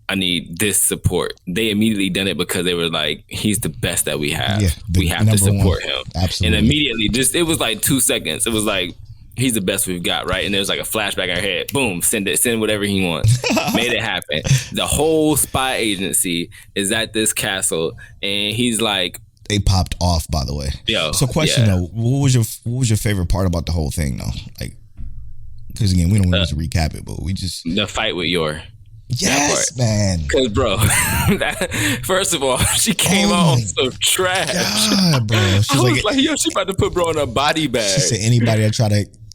I need this support, they immediately done it because they were like, he's the best that we have. We have to support him. Absolutely. And immediately, it was like 2 seconds. It was like, he's the best we've got, right? And there's like a flashback in her head. Boom, send whatever he wants. Made it happen. The whole spy agency is at this castle, and he's like, they popped off, by the way. Yo, so question though, what was your favorite part about the whole thing though? Like, because again, we don't need to recap it, but we just the fight with Yor. Yes, man. Because, bro, first of all, she came on so trash. God, bro. I was like, yo, she about to put bro in a body bag. She said, anybody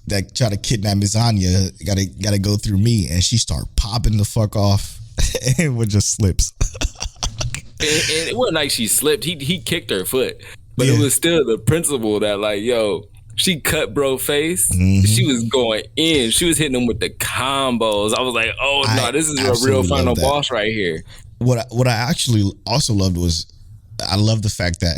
that try to kidnap Miss Anya gotta go through me, and she start popping the fuck off, and it just slips. and it wasn't like she slipped. He kicked her foot, but it was still the principle that, like, yo, she cut bro face. Mm-hmm. She was going in. She was hitting him with the combos. I was like, oh no, this is a real final boss right here. What I actually also loved was, I love the fact that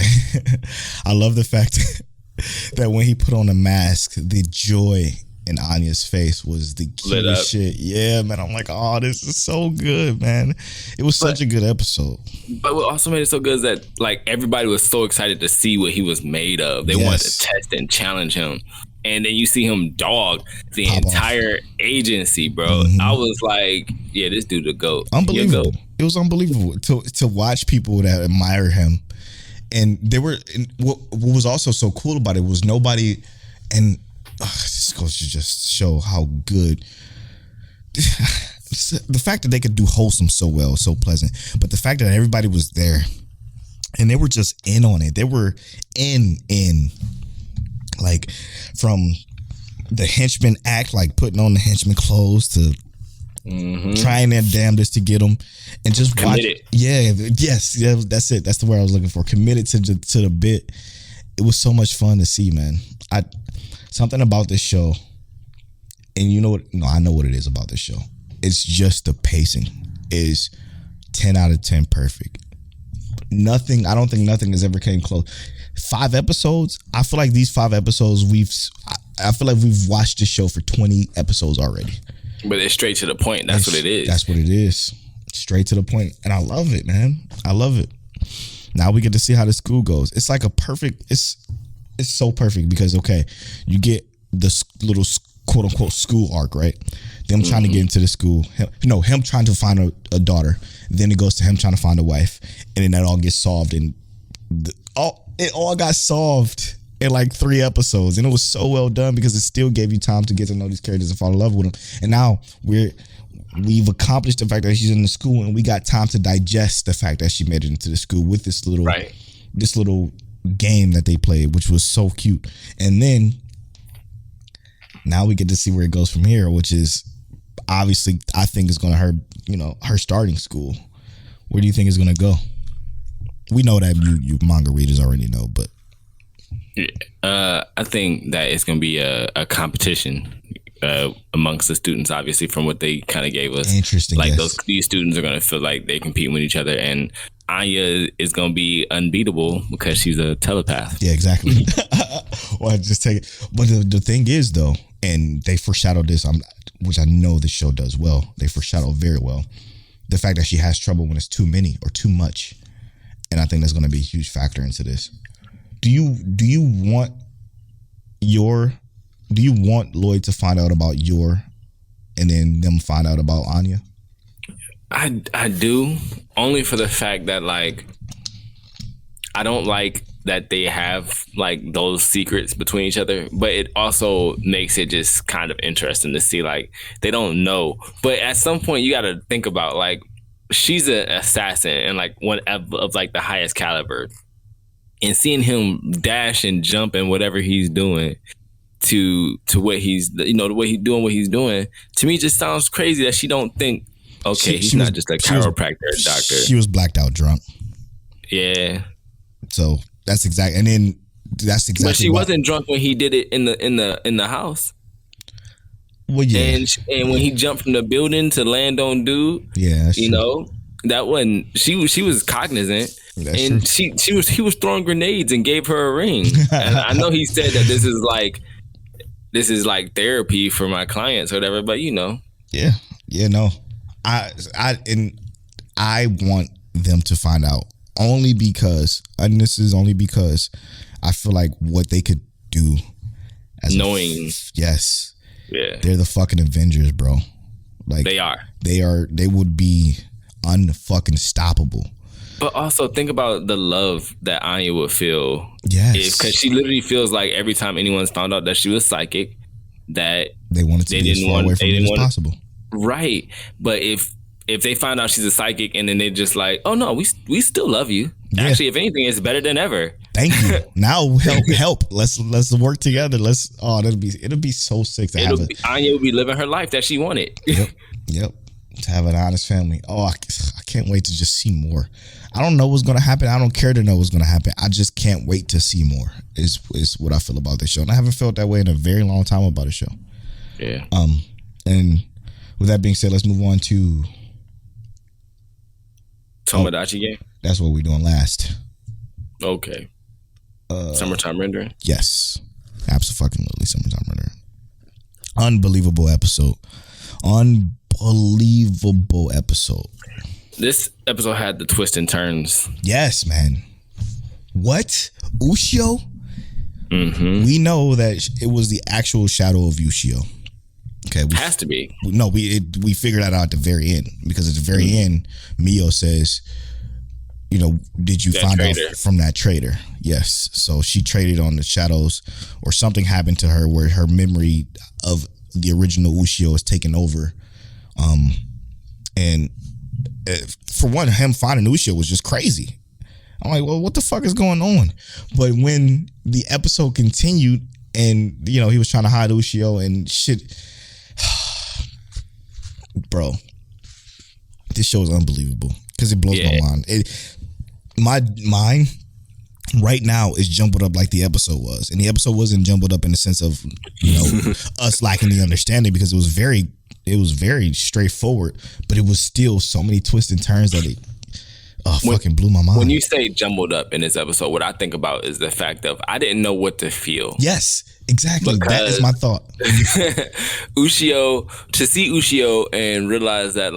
that when he put on a mask, the joy in Anya's face was the cutest shit. Yeah, man. I'm like, oh, this is so good, man. It was such a good episode. But what also made it so good is that, like, everybody was so excited to see what he was made of. They wanted to test and challenge him. And then you see him dog the entire agency, bro. Mm-hmm. I was like, yeah, this dude a GOAT. Unbelievable. It was unbelievable to watch people that admire him. And they were, what was also so cool about it was nobody, and this goes to just show how good the fact that they could do wholesome so well, so pleasant, but the fact that everybody was there and they were just in on it. They were in like, from the henchman act, like putting on the henchman clothes, to trying their damnedest to get them, and just committed. That's it. That's the word I was looking for. Committed to the bit. It was so much fun to see, man. Something about this show, and you know what? No, I know what it is about this show. It's just the pacing is 10 out of 10 perfect. I don't think nothing has ever came close. 5 episodes. I feel like these 5 episodes, I feel like we've watched this show for 20 episodes already. But it's straight to the point. That's what it is. That's what it is. Straight to the point. And I love it, man. I love it. Now we get to see how the school goes. It's like it's so perfect because, okay, you get the little quote unquote school arc, right? Them trying to get into the school. Him trying to find a daughter. Then it goes to him trying to find a wife. And then that all gets solved. And it all got solved in like 3 episodes. And it was so well done because it still gave you time to get to know these characters and fall in love with them. And now we've accomplished the fact that she's in the school, and we got time to digest the fact that she made it into the school with this little game that they played, which was so cute. And then now we get to see where it goes from here, which is obviously, I think, is going to her starting school. Where do you think it's going to go? We know that you manga readers already know, but I think that it's going to be a competition amongst the students, obviously, from what they kind of gave us. Interesting. Like, these students are going to feel like they compete with each other, and Anya is going to be unbeatable because she's a telepath. Yeah, exactly. Well, I just take it. But the thing is, though, and they foreshadowed this, which I know the show does well. They foreshadow very well the fact that she has trouble when it's too many or too much, and I think that's going to be a huge factor into this. Do you want Lloyd to find out about Yor, and then them find out about Anya? I do, only for the fact that, like, I don't like that they have, like, those secrets between each other, but it also makes it just kind of interesting to see, like, they don't know. But at some point, you got to think about, like, she's an assassin and, like, one of like the highest caliber, and seeing him dash and jump and whatever he's doing to what he's, the way he's doing what he's doing, to me just sounds crazy that she don't think, okay, he's not just a chiropractor doctor. She was blacked out drunk. Yeah. So that's exactly, and then that's exactly. But she wasn't drunk when he did it in the house. Well, yeah. And when he jumped from the building to land on dude, yeah, that wasn't. She was cognizant, and true. He was throwing grenades and gave her a ring. And I know he said that this is like therapy for my clients or whatever, but yeah, no, I want them to find out only because, and this is only because I feel like what they could do knowing. Yes. Yeah. They're the fucking Avengers, bro. Like They are. They would be unfucking stoppable. But also think about the love that Anya would feel. Yes. Because she literally feels like every time anyone's found out that she was psychic, that they wanted to be as far away from it as possible. Right. But if they find out she's a psychic and then they're just like, oh no, we still love you. Yeah. Actually, if anything, it's better than ever. Thank you. Now help. Let's work together. It'll be so sick to have it. Anya will be living her life that she wanted. Yep. To have an honest family. Oh, I can't wait to just see more. I don't know what's going to happen. I don't care to know what's going to happen. I just can't wait to see more is what I feel about this show. And I haven't felt that way in a very long time about a show. Yeah. And with that being said, let's move on to Tomodachi Game. That's what we're doing last. Okay. Summertime Rendering? Yes. Absolutely. Summertime Rendering. Unbelievable episode. This episode had the twists and turns. Yes, man. What? Ushio? Mm-hmm. We know that it was the actual shadow of Ushio. Okay, has to be. We figured that out at the very end, because at the very end, Mio says, did you find out from that traitor? Yes. So she traded on the shadows, or something happened to her where her memory of the original Ushio is taken over. And for one, him finding Ushio was just crazy. I'm like, well, what the fuck is going on? But when the episode continued and, he was trying to hide Ushio and shit, bro, this show is unbelievable because it blows my mind. My mind right now is jumbled up like the episode was. And the episode wasn't jumbled up in the sense of, us lacking the understanding, because it was very straightforward, but it was still so many twists and turns that it fucking blew my mind. When you say jumbled up in this episode, what I think about is the fact of I didn't know what to feel. Yes, exactly. That is my thought. Ushio, to see Ushio and realize that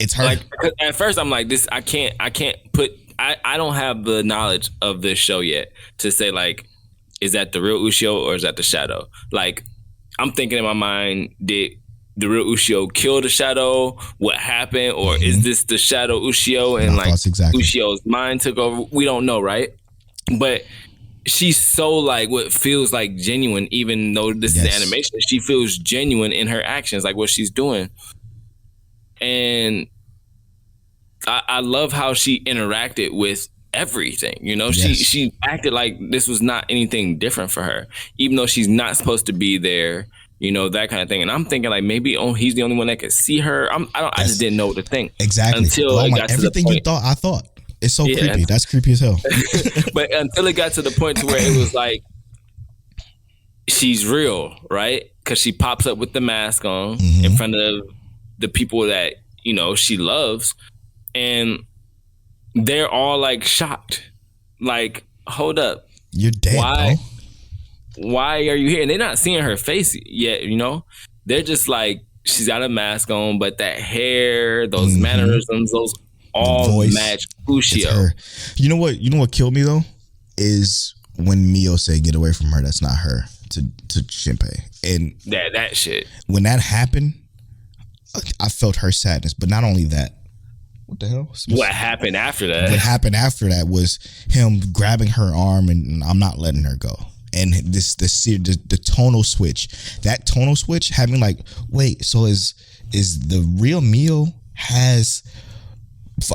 it's her. Like, at first I'm like, I can't put, I don't have the knowledge of this show yet to say is that the real Ushio or is that the shadow? Like, I'm thinking in my mind, did the real Ushio kill the shadow? What happened? Or is this the shadow Ushio and exactly. Ushio's mind took over? We don't know, right? But she's so what feels like genuine, even though this is animation, she feels genuine in her actions, like what she's doing. And I love how she interacted with everything. She acted like this was not anything different for her, even though she's not supposed to be there, that kind of thing. And I'm thinking he's the only one that could see her. I just didn't know what to think. Exactly. Until it got everything to the point. I thought. It's so creepy. That's creepy as hell. But until it got to the point to where it was she's real, right? Because she pops up with the mask on in front of the people that she loves, and they're all shocked. Hold up, you're dead. Why? Why are you here? And they're not seeing her face yet. They're just she's got a mask on, but that hair, those mannerisms, those all match Ushio. You know what killed me though is when Mio said, "Get away from her. That's not her." To Shinpei, and that shit. When that happened, I felt her sadness. But not only that, what the hell? What happened after that? What happened after that was him grabbing her arm, and I'm not letting her go. And the tonal switch, that tonal switch having wait, so is the real Mio has?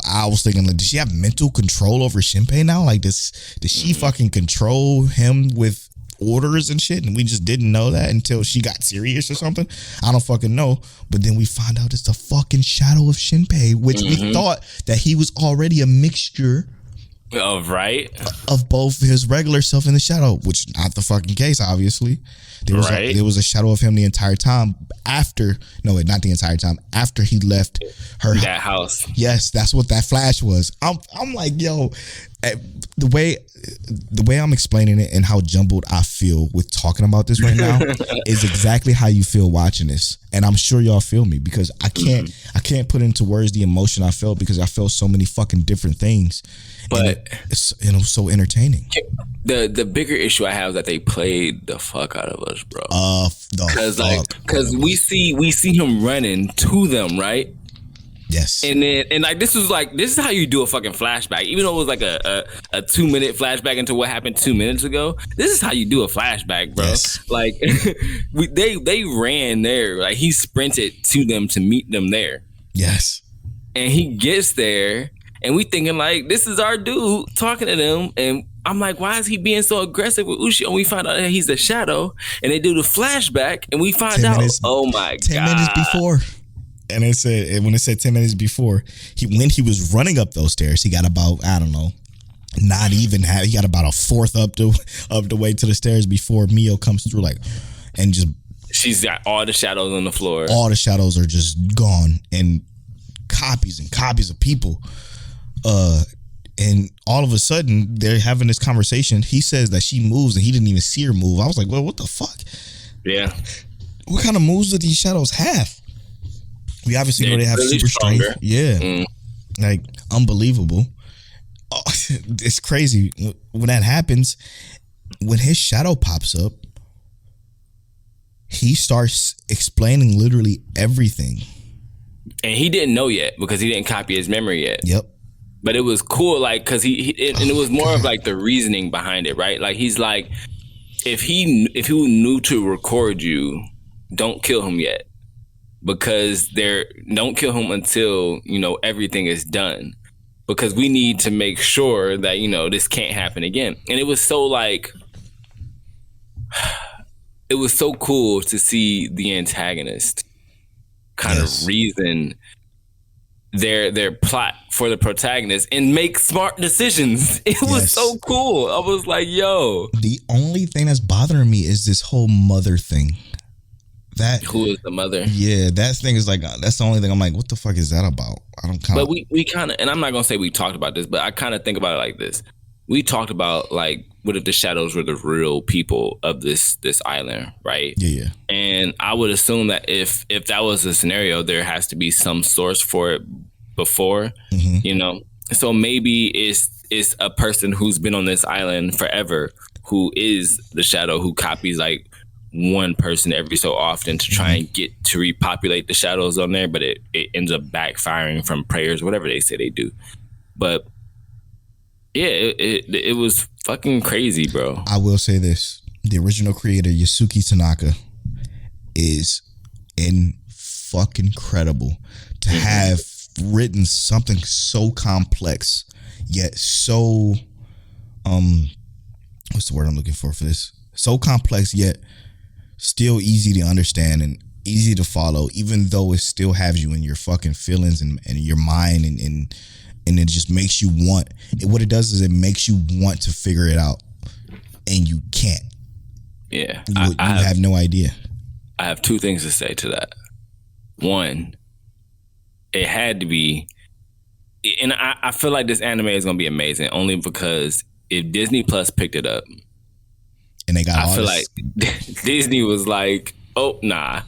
I was thinking, does she have mental control over Shinpei now? Does she fucking control him with orders and shit, and we just didn't know that until she got serious or something? I don't fucking know. But then we find out it's the fucking shadow of Shinpei, which we thought that he was already a mixture of both his regular self and the shadow, which not the fucking case. Obviously, there was a shadow of him the entire time after, no, not the entire time, after he left her that house. Yes, that's what that flash was. I'm like, yo, the way I'm explaining it and how jumbled I feel with talking about this right now is exactly how you feel watching this. And I'm sure y'all feel me, because I can't put into words the emotion I felt, because I felt so many fucking different things. But it's so entertaining. The bigger issue I have is that they played the fuck out of us, bro. Because we see him running to them, right? Yes. And this is how you do a fucking flashback. Even though it was like a 2-minute flashback into what happened 2 minutes ago, this is how you do a flashback, bro. Yes. Like they ran there. Like he sprinted to them to meet them there. Yes. And he gets there, and we thinking like, this is our dude talking to them. And I'm like, why is he being so aggressive with Uchi? And we find out that he's a shadow. And they do the flashback, and we find out, oh my 10 God. 10 minutes before. And when it said 10 minutes before, when he was running up those stairs, he got about, I don't know, he got about a fourth up the way to the stairs before Mio comes through, and just, she's got all the shadows on the floor. All the shadows are just gone, and copies of people. And all of a sudden they're having this conversation. He says that she moves, and he didn't even see her move. I was like, well, what the fuck? Yeah. What kind of moves do these shadows have? We obviously know they have really super stronger strength. Yeah. Like, unbelievable. Oh, it's crazy. When that happens, when his shadow pops up, he starts explaining literally everything. And he didn't know yet, because he didn't copy his memory yet. Yep. But it was cool, like, because it was more of like the reasoning behind it, right? Like, he's like, if he knew to record you, don't kill him yet. Because don't kill him until, everything is done. Because we need to make sure that, this can't happen again. And it was so it was so cool to see the antagonist kind of reason their plot for the protagonist and make smart decisions. It was so cool. I was like, yo. The only thing that's bothering me is this whole mother thing. Who is the mother? Yeah, that thing is like, that's the only thing I'm like, what the fuck is that about? But we kind of, and I'm not gonna say we talked about this, but I kind of think about it like this. We talked about, like, what if the shadows were the real people of this island, right? Yeah. And I would assume that if that was the scenario, there has to be some source for it before, So maybe it's a person who's been on this island forever, who is the shadow, who copies like one person every so often to try and get to repopulate the shadows on there, but it ends up backfiring from prayers, whatever they say they do. But yeah, it was fucking crazy, bro. I will say this: the original creator Yasuki Tanaka is fucking incredible to have written something so complex yet so what's the word I'm looking for this? So complex yet still easy to understand and easy to follow, even though it still has you in your fucking feelings and your mind, and it just makes you want. What it does is it makes you want to figure it out, and you can't. Yeah, you have no idea. I have two things to say to that. One, it had to be, and I feel like this anime is gonna be amazing only because if Disney Plus picked it up. And they got I feel like Disney was like, oh nah,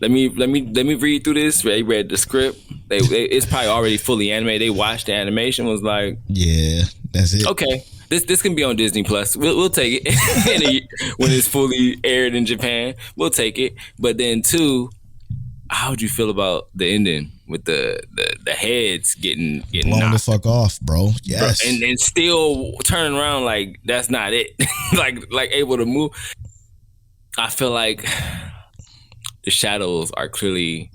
let me read through this. They read the script. It's probably already fully animated. They watched the animation. Was like, yeah, that's it. Okay, this can be on Disney Plus. We'll take it when it's fully aired in Japan. We'll take it. But then two, how would you feel about the ending with the heads getting blown knocked the fuck off, bro? Yes, bro, and still turning around like that's not it. like able to move. I feel like the shadows are clearly,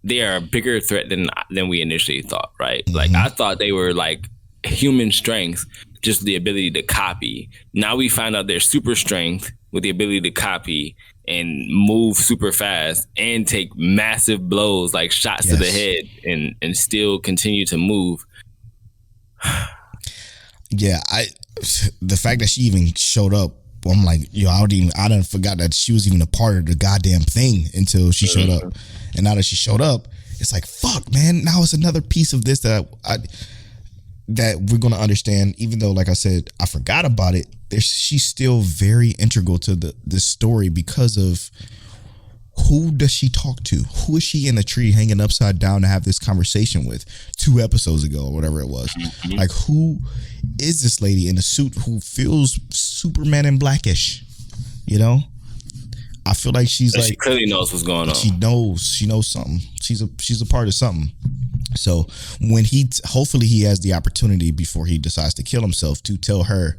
they are a bigger threat than we initially thought. Right? Like I thought they were like human strength, just the ability to copy. Now we find out they're super strength with the ability to copy and move super fast and take massive blows, like shots to the head, and still continue to move. Yeah, the fact that she even showed up I'm like, yo, I didn't forgot that she was even a part of the goddamn thing until she showed up. And now that she showed up, it's like, fuck, man. Now it's another piece of this that we're gonna understand. Even though, like I said, I forgot about it. She's still very integral to the story because of who does she talk to? Who is she in a tree hanging upside down to have this conversation with 2 episodes ago or whatever it was? Like, who is this lady in a suit who feels Superman and Blackish? You know, I feel like she clearly knows what's going on. She knows something. She's a part of something. So when hopefully he has the opportunity before he decides to kill himself to tell her,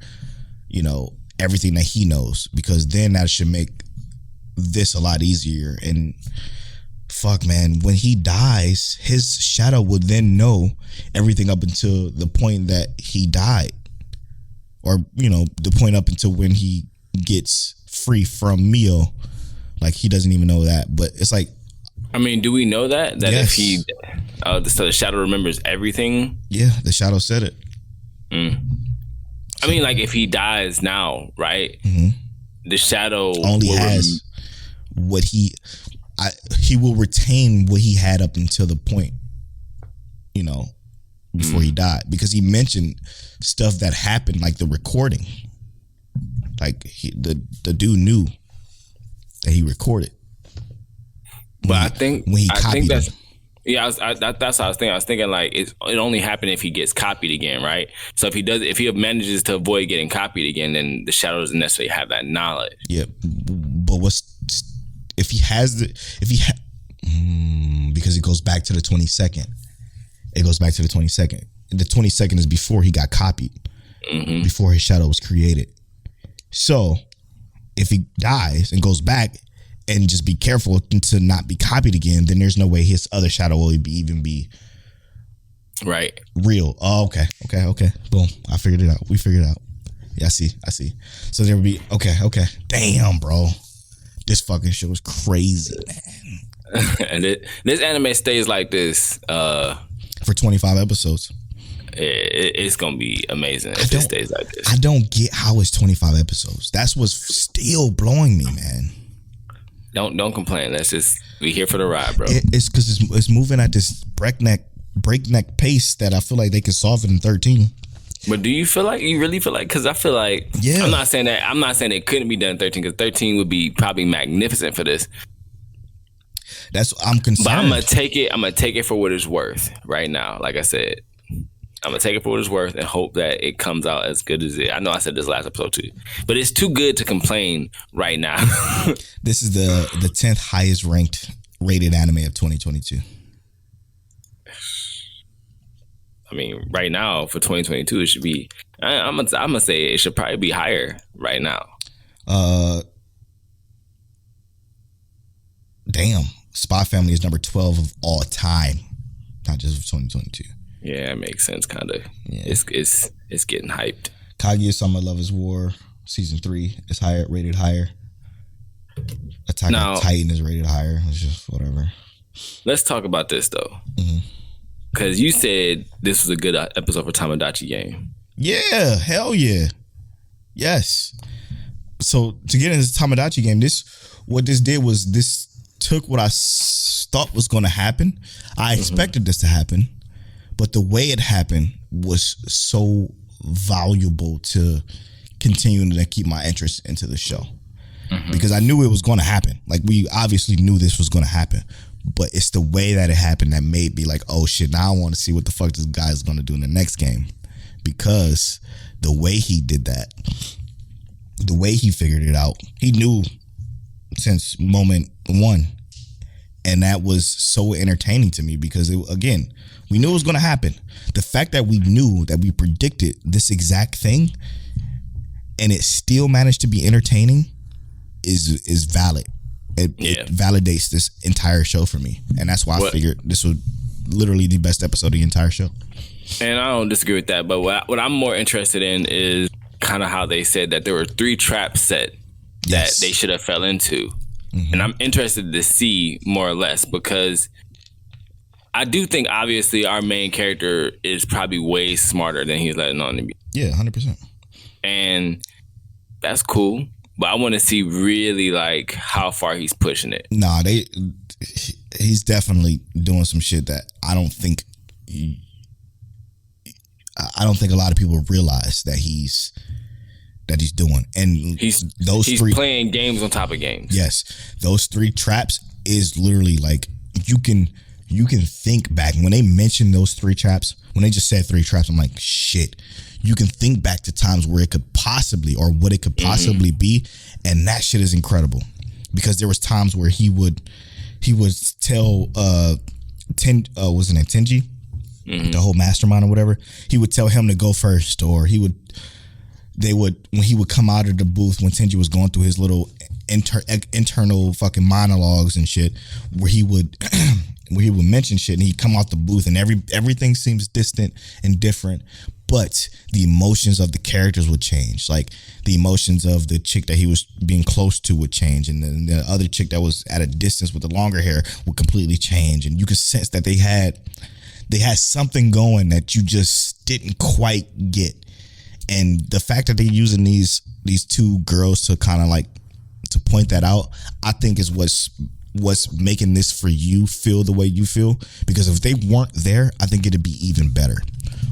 you know, everything that he knows, because then that should make this a lot easier. And fuck, man, when he dies, his shadow would then know everything up until the point that he died, or, you know, the point up until when he gets free from Mio. Like, he doesn't even know that. But it's like, I mean, do we know that yes. If he so the shadow remembers everything? Yeah, the shadow said it. I mean, like, if he dies now, right? The shadow only has what he will retain what he had up until the point, you know, before he died, because he mentioned stuff that happened, like the recording. Like, the dude knew that he recorded. But I think copied that's him. Yeah, that's what I was thinking. I was thinking, like, it only happened if he gets copied again, right? So if he manages to avoid getting copied again, then the shadow doesn't necessarily have that knowledge. Yeah, but because it goes back to the 22nd. It goes back to the 22nd. The 22nd is before he got copied, before his shadow was created. So if he dies and goes back and just be careful to not be copied again, then there's no way his other shadow will even be right real. Oh, okay. Boom. I figured it out. We figured it out. Yeah, I see. So there would be okay. Damn, bro. This fucking show is crazy, man. And this anime stays like this for 25 episodes. It's gonna be amazing if it stays like this. I don't get how it's 25 episodes. That's what's still blowing me, man. Don't complain. We here for the ride, bro. It's because it's moving at this breakneck pace that I feel like they could solve it in 13. But do you really feel like? Because I feel like, yeah. I'm not saying it couldn't be done in 13, because 13 would be probably magnificent for this. I'm concerned. But I'm gonna take it for what it's worth right now. Like I said, I'm gonna take it for what it's worth and hope that it comes out as good as it. I know I said this last episode too, but it's too good to complain right now. This is the 10th highest rated anime of 2022. I mean, right now for 2022, it should be. I'm gonna say it should probably be higher right now. Damn, Spy Family is number 12 of all time, not just of 2022. Yeah, it makes sense, kind of. Yeah. It's getting hyped. Kaguya-sama Love is War season 3 is rated higher. Attack on Titan is rated higher. It's just whatever. Let's talk about this though, because you said this was a good episode for Tomodachi Game. Yeah, hell yeah, yes. So to get into this Tomodachi Game, what this did was this took what I thought was going to happen. I expected this to happen. But the way it happened was so valuable to continuing to keep my interest into the show. Because I knew it was going to happen. Like, we obviously knew this was going to happen. But it's the way that it happened that made me like, oh shit, now I want to see what the fuck this guy is going to do in the next game. Because the way he did that, the way he figured it out, he knew since moment one. And that was so entertaining to me because, again, we knew it was going to happen. The fact that we knew, that we predicted this exact thing and it still managed to be entertaining is valid. It validates this entire show for me. And that's why I figured this was literally the best episode of the entire show. And I don't disagree with that. But what I'm more interested in is kind of how they said that there were 3 traps set that they should have fell into. And I'm interested to see more or less, because I do think obviously our main character is probably way smarter than he's letting on to be. Yeah, 100%. And that's cool. But I want to see really like how far he's pushing it. Nah, he's definitely doing some shit that I don't think a lot of people realize that he's doing. And he's playing games on top of games. Yes, those 3 traps is literally like you can think back when they mentioned those 3 traps. When they just said 3 traps, I'm like, shit. You can think back to times where it could possibly, or what it could possibly be, and that shit is incredible. Because there was times where he would tell wasn't it Tenji, the whole mastermind or whatever, he would tell him to go first, or when he would come out of the booth when Tenji was going through his little internal fucking monologues and shit, where he would mention shit, and he'd come out the booth and everything seems distant and different, but the emotions of the characters would change. Like the emotions of the chick that he was being close to would change, and then the other chick that was at a distance with the longer hair would completely change, and you could sense that they had something going that you just didn't quite get. And the fact that they're using these 2 girls to kind of like to point that out, I think is what's making this for you feel the way you feel. Because if they weren't there, I think it'd be even better.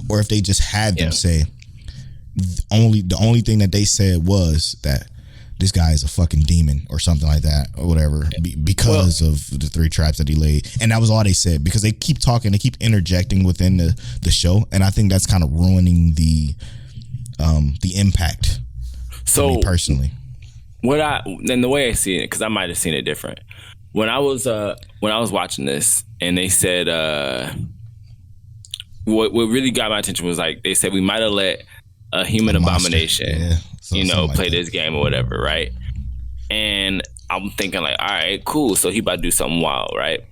Or if they just had them say the only thing that they said was that this guy is a fucking demon or something like that or whatever, because of the 3 traps that he laid. And that was all they said, because they keep talking, they keep interjecting within the show, and I think that's kind of ruining the impact for me personally. And the way I see it, because I might have seen it different. When I was watching this, and they said what really got my attention was like they said we might have let a human abomination, play this game or whatever, right? And I'm thinking like, all right, cool. So he about to do something wild, right?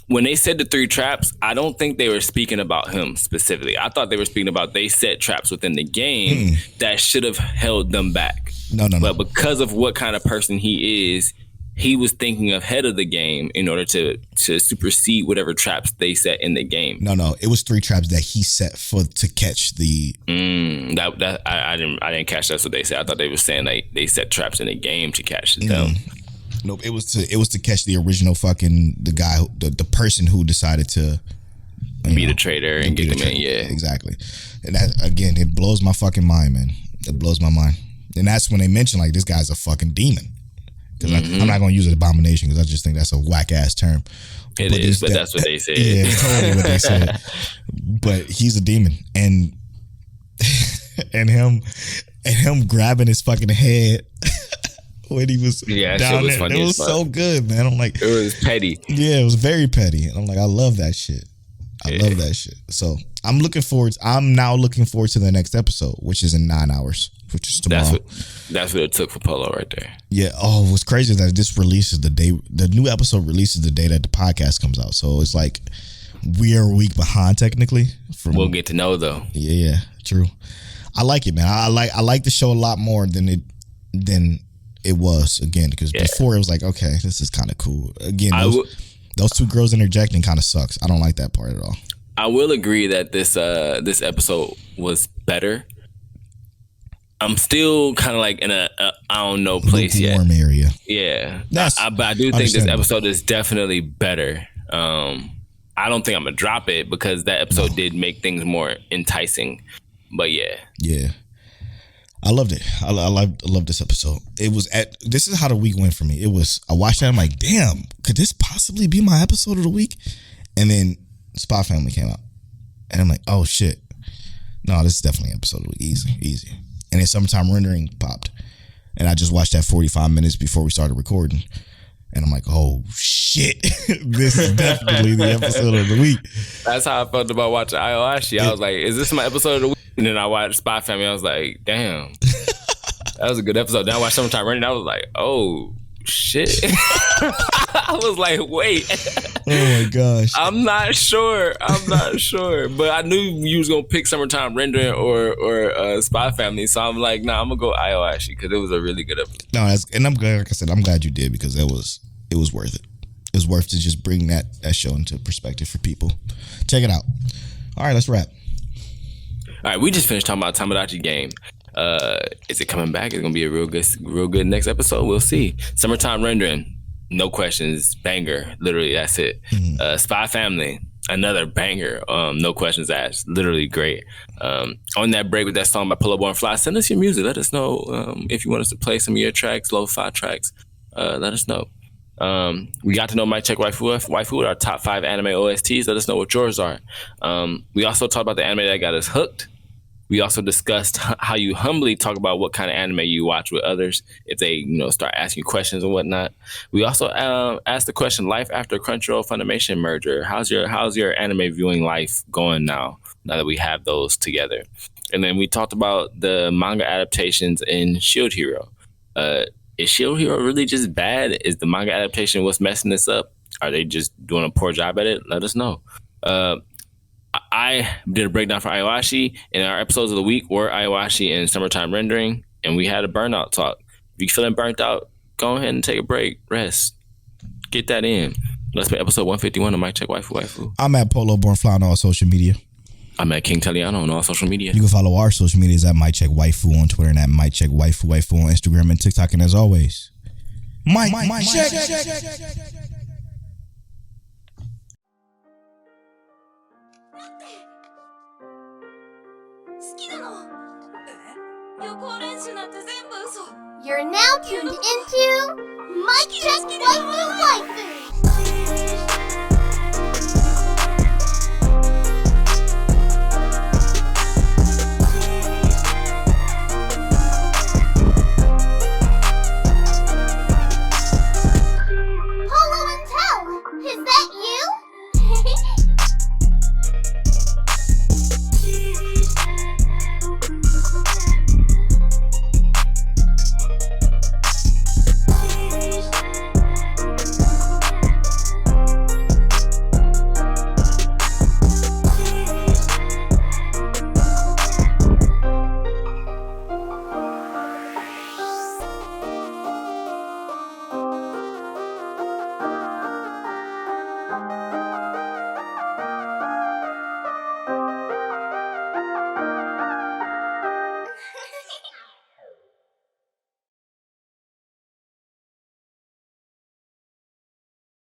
When they said the 3 traps, I don't think they were speaking about him specifically. I thought they were speaking about they set traps within the game that should have held them back. No. But because of what kind of person he is, he was thinking ahead of the game in order to supersede whatever traps they set in the game. No, it was 3 traps that he set to catch the. I didn't catch that's what they said. I thought they were saying they set traps in the game to catch them. Nope, it was to catch the original fucking the guy, the person who decided to be the traitor and get them in. Yeah, exactly. And that again, it blows my fucking mind, man. It blows my mind. And that's when they mention like this guy's a fucking demon. Because I'm not going to use an abomination because I just think that's a whack ass term. But that's what they said. Yeah, it's totally what they said. But he's a demon, and him grabbing his fucking head when he was down there. It was so good, man. I'm like, it was petty. Yeah, it was very petty. And I'm like, I love that shit. I love that shit. So I'm now looking forward to the next episode, which is in 9 hours, which is tomorrow. That's what it took for Polo right there. Yeah. Oh, what's crazy is that this releases the new episode releases the day that the podcast comes out. So it's like we're a week behind technically. We'll get to know though. Yeah, true. I like it, man. I like the show a lot more than it was again, because before it was like, okay, this is kind of cool. Again, those 2 girls interjecting kind of sucks. I don't like that part at all. I will agree that this episode was better. I'm still kind of like in a I don't know place yet. Warm area. Yeah, but I do think this episode is definitely better. I don't think I'm gonna drop it because that episode did make things more enticing. But yeah. I loved it. I loved this episode. This is how the week went for me. I watched that. I'm like, damn, could this possibly be my episode of the week? And then Spy Family came out, and I'm like, oh shit, no, this is definitely episode of the week. Easy. And then Summertime Rendering popped, and I just watched that 45 minutes before we started recording, and I'm like, oh shit, this is definitely the episode of the week. That's how I felt about watching Ayahuasca. I was like, is this my episode of the week? And then I watched Spy Family. I was like, damn, that was a good episode. Then I watched Summertime Rendering. I was like, oh shit. I was like, wait. Oh my gosh. I'm not sure. But I knew you was gonna pick Summertime Rendering or Spy Family. So I'm like, nah, I'm gonna go Ayahuasca because it was a really good episode. No, and I'm glad, like I said, I'm glad you did, because it was worth it. It was worth to just bring that show into perspective for people. Check it out. All right, let's wrap. All right, we just finished talking about Tamagotchi game. Is it coming back? It's gonna be a real good next episode. We'll see. Summertime Rendering, no questions, banger. Literally, that's it. Spy Family, another banger. No questions asked. Literally great. On that break with that song by Pull Up Born Fly, send us your music. Let us know if you want us to play some of your tracks, lo-fi tracks. Let us know. We got to know Mic Check Waifu with our top 5 anime OSTs. Let us know what yours are. We also talked about the anime that got us hooked. We also discussed how you humbly talk about what kind of anime you watch with others if they, start asking you questions and whatnot. We also asked the question: life after Crunchyroll Funimation merger. How's your anime viewing life going now that we have those together? And then we talked about the manga adaptations in Shield Hero. Is Shield Hero really just bad? Is the manga adaptation what's messing this up? Are they just doing a poor job at it? Let us know. I did a breakdown for Ayawashi, and our episodes of the week were Ayawashi and Summertime Rendering, and we had a burnout talk. If you're feeling burnt out, go ahead and take a break, rest, get that in. Let's make episode 151 of Mic Check Waifu. I'm at Polo Born Fly on all social media. I'm at King Taliano on all social media. You can follow our social medias at Mic Check Waifu on Twitter and at Mic Check Waifu on Instagram and TikTok. And as always, Mic Check. You're now tuned into Mic Check Waifu.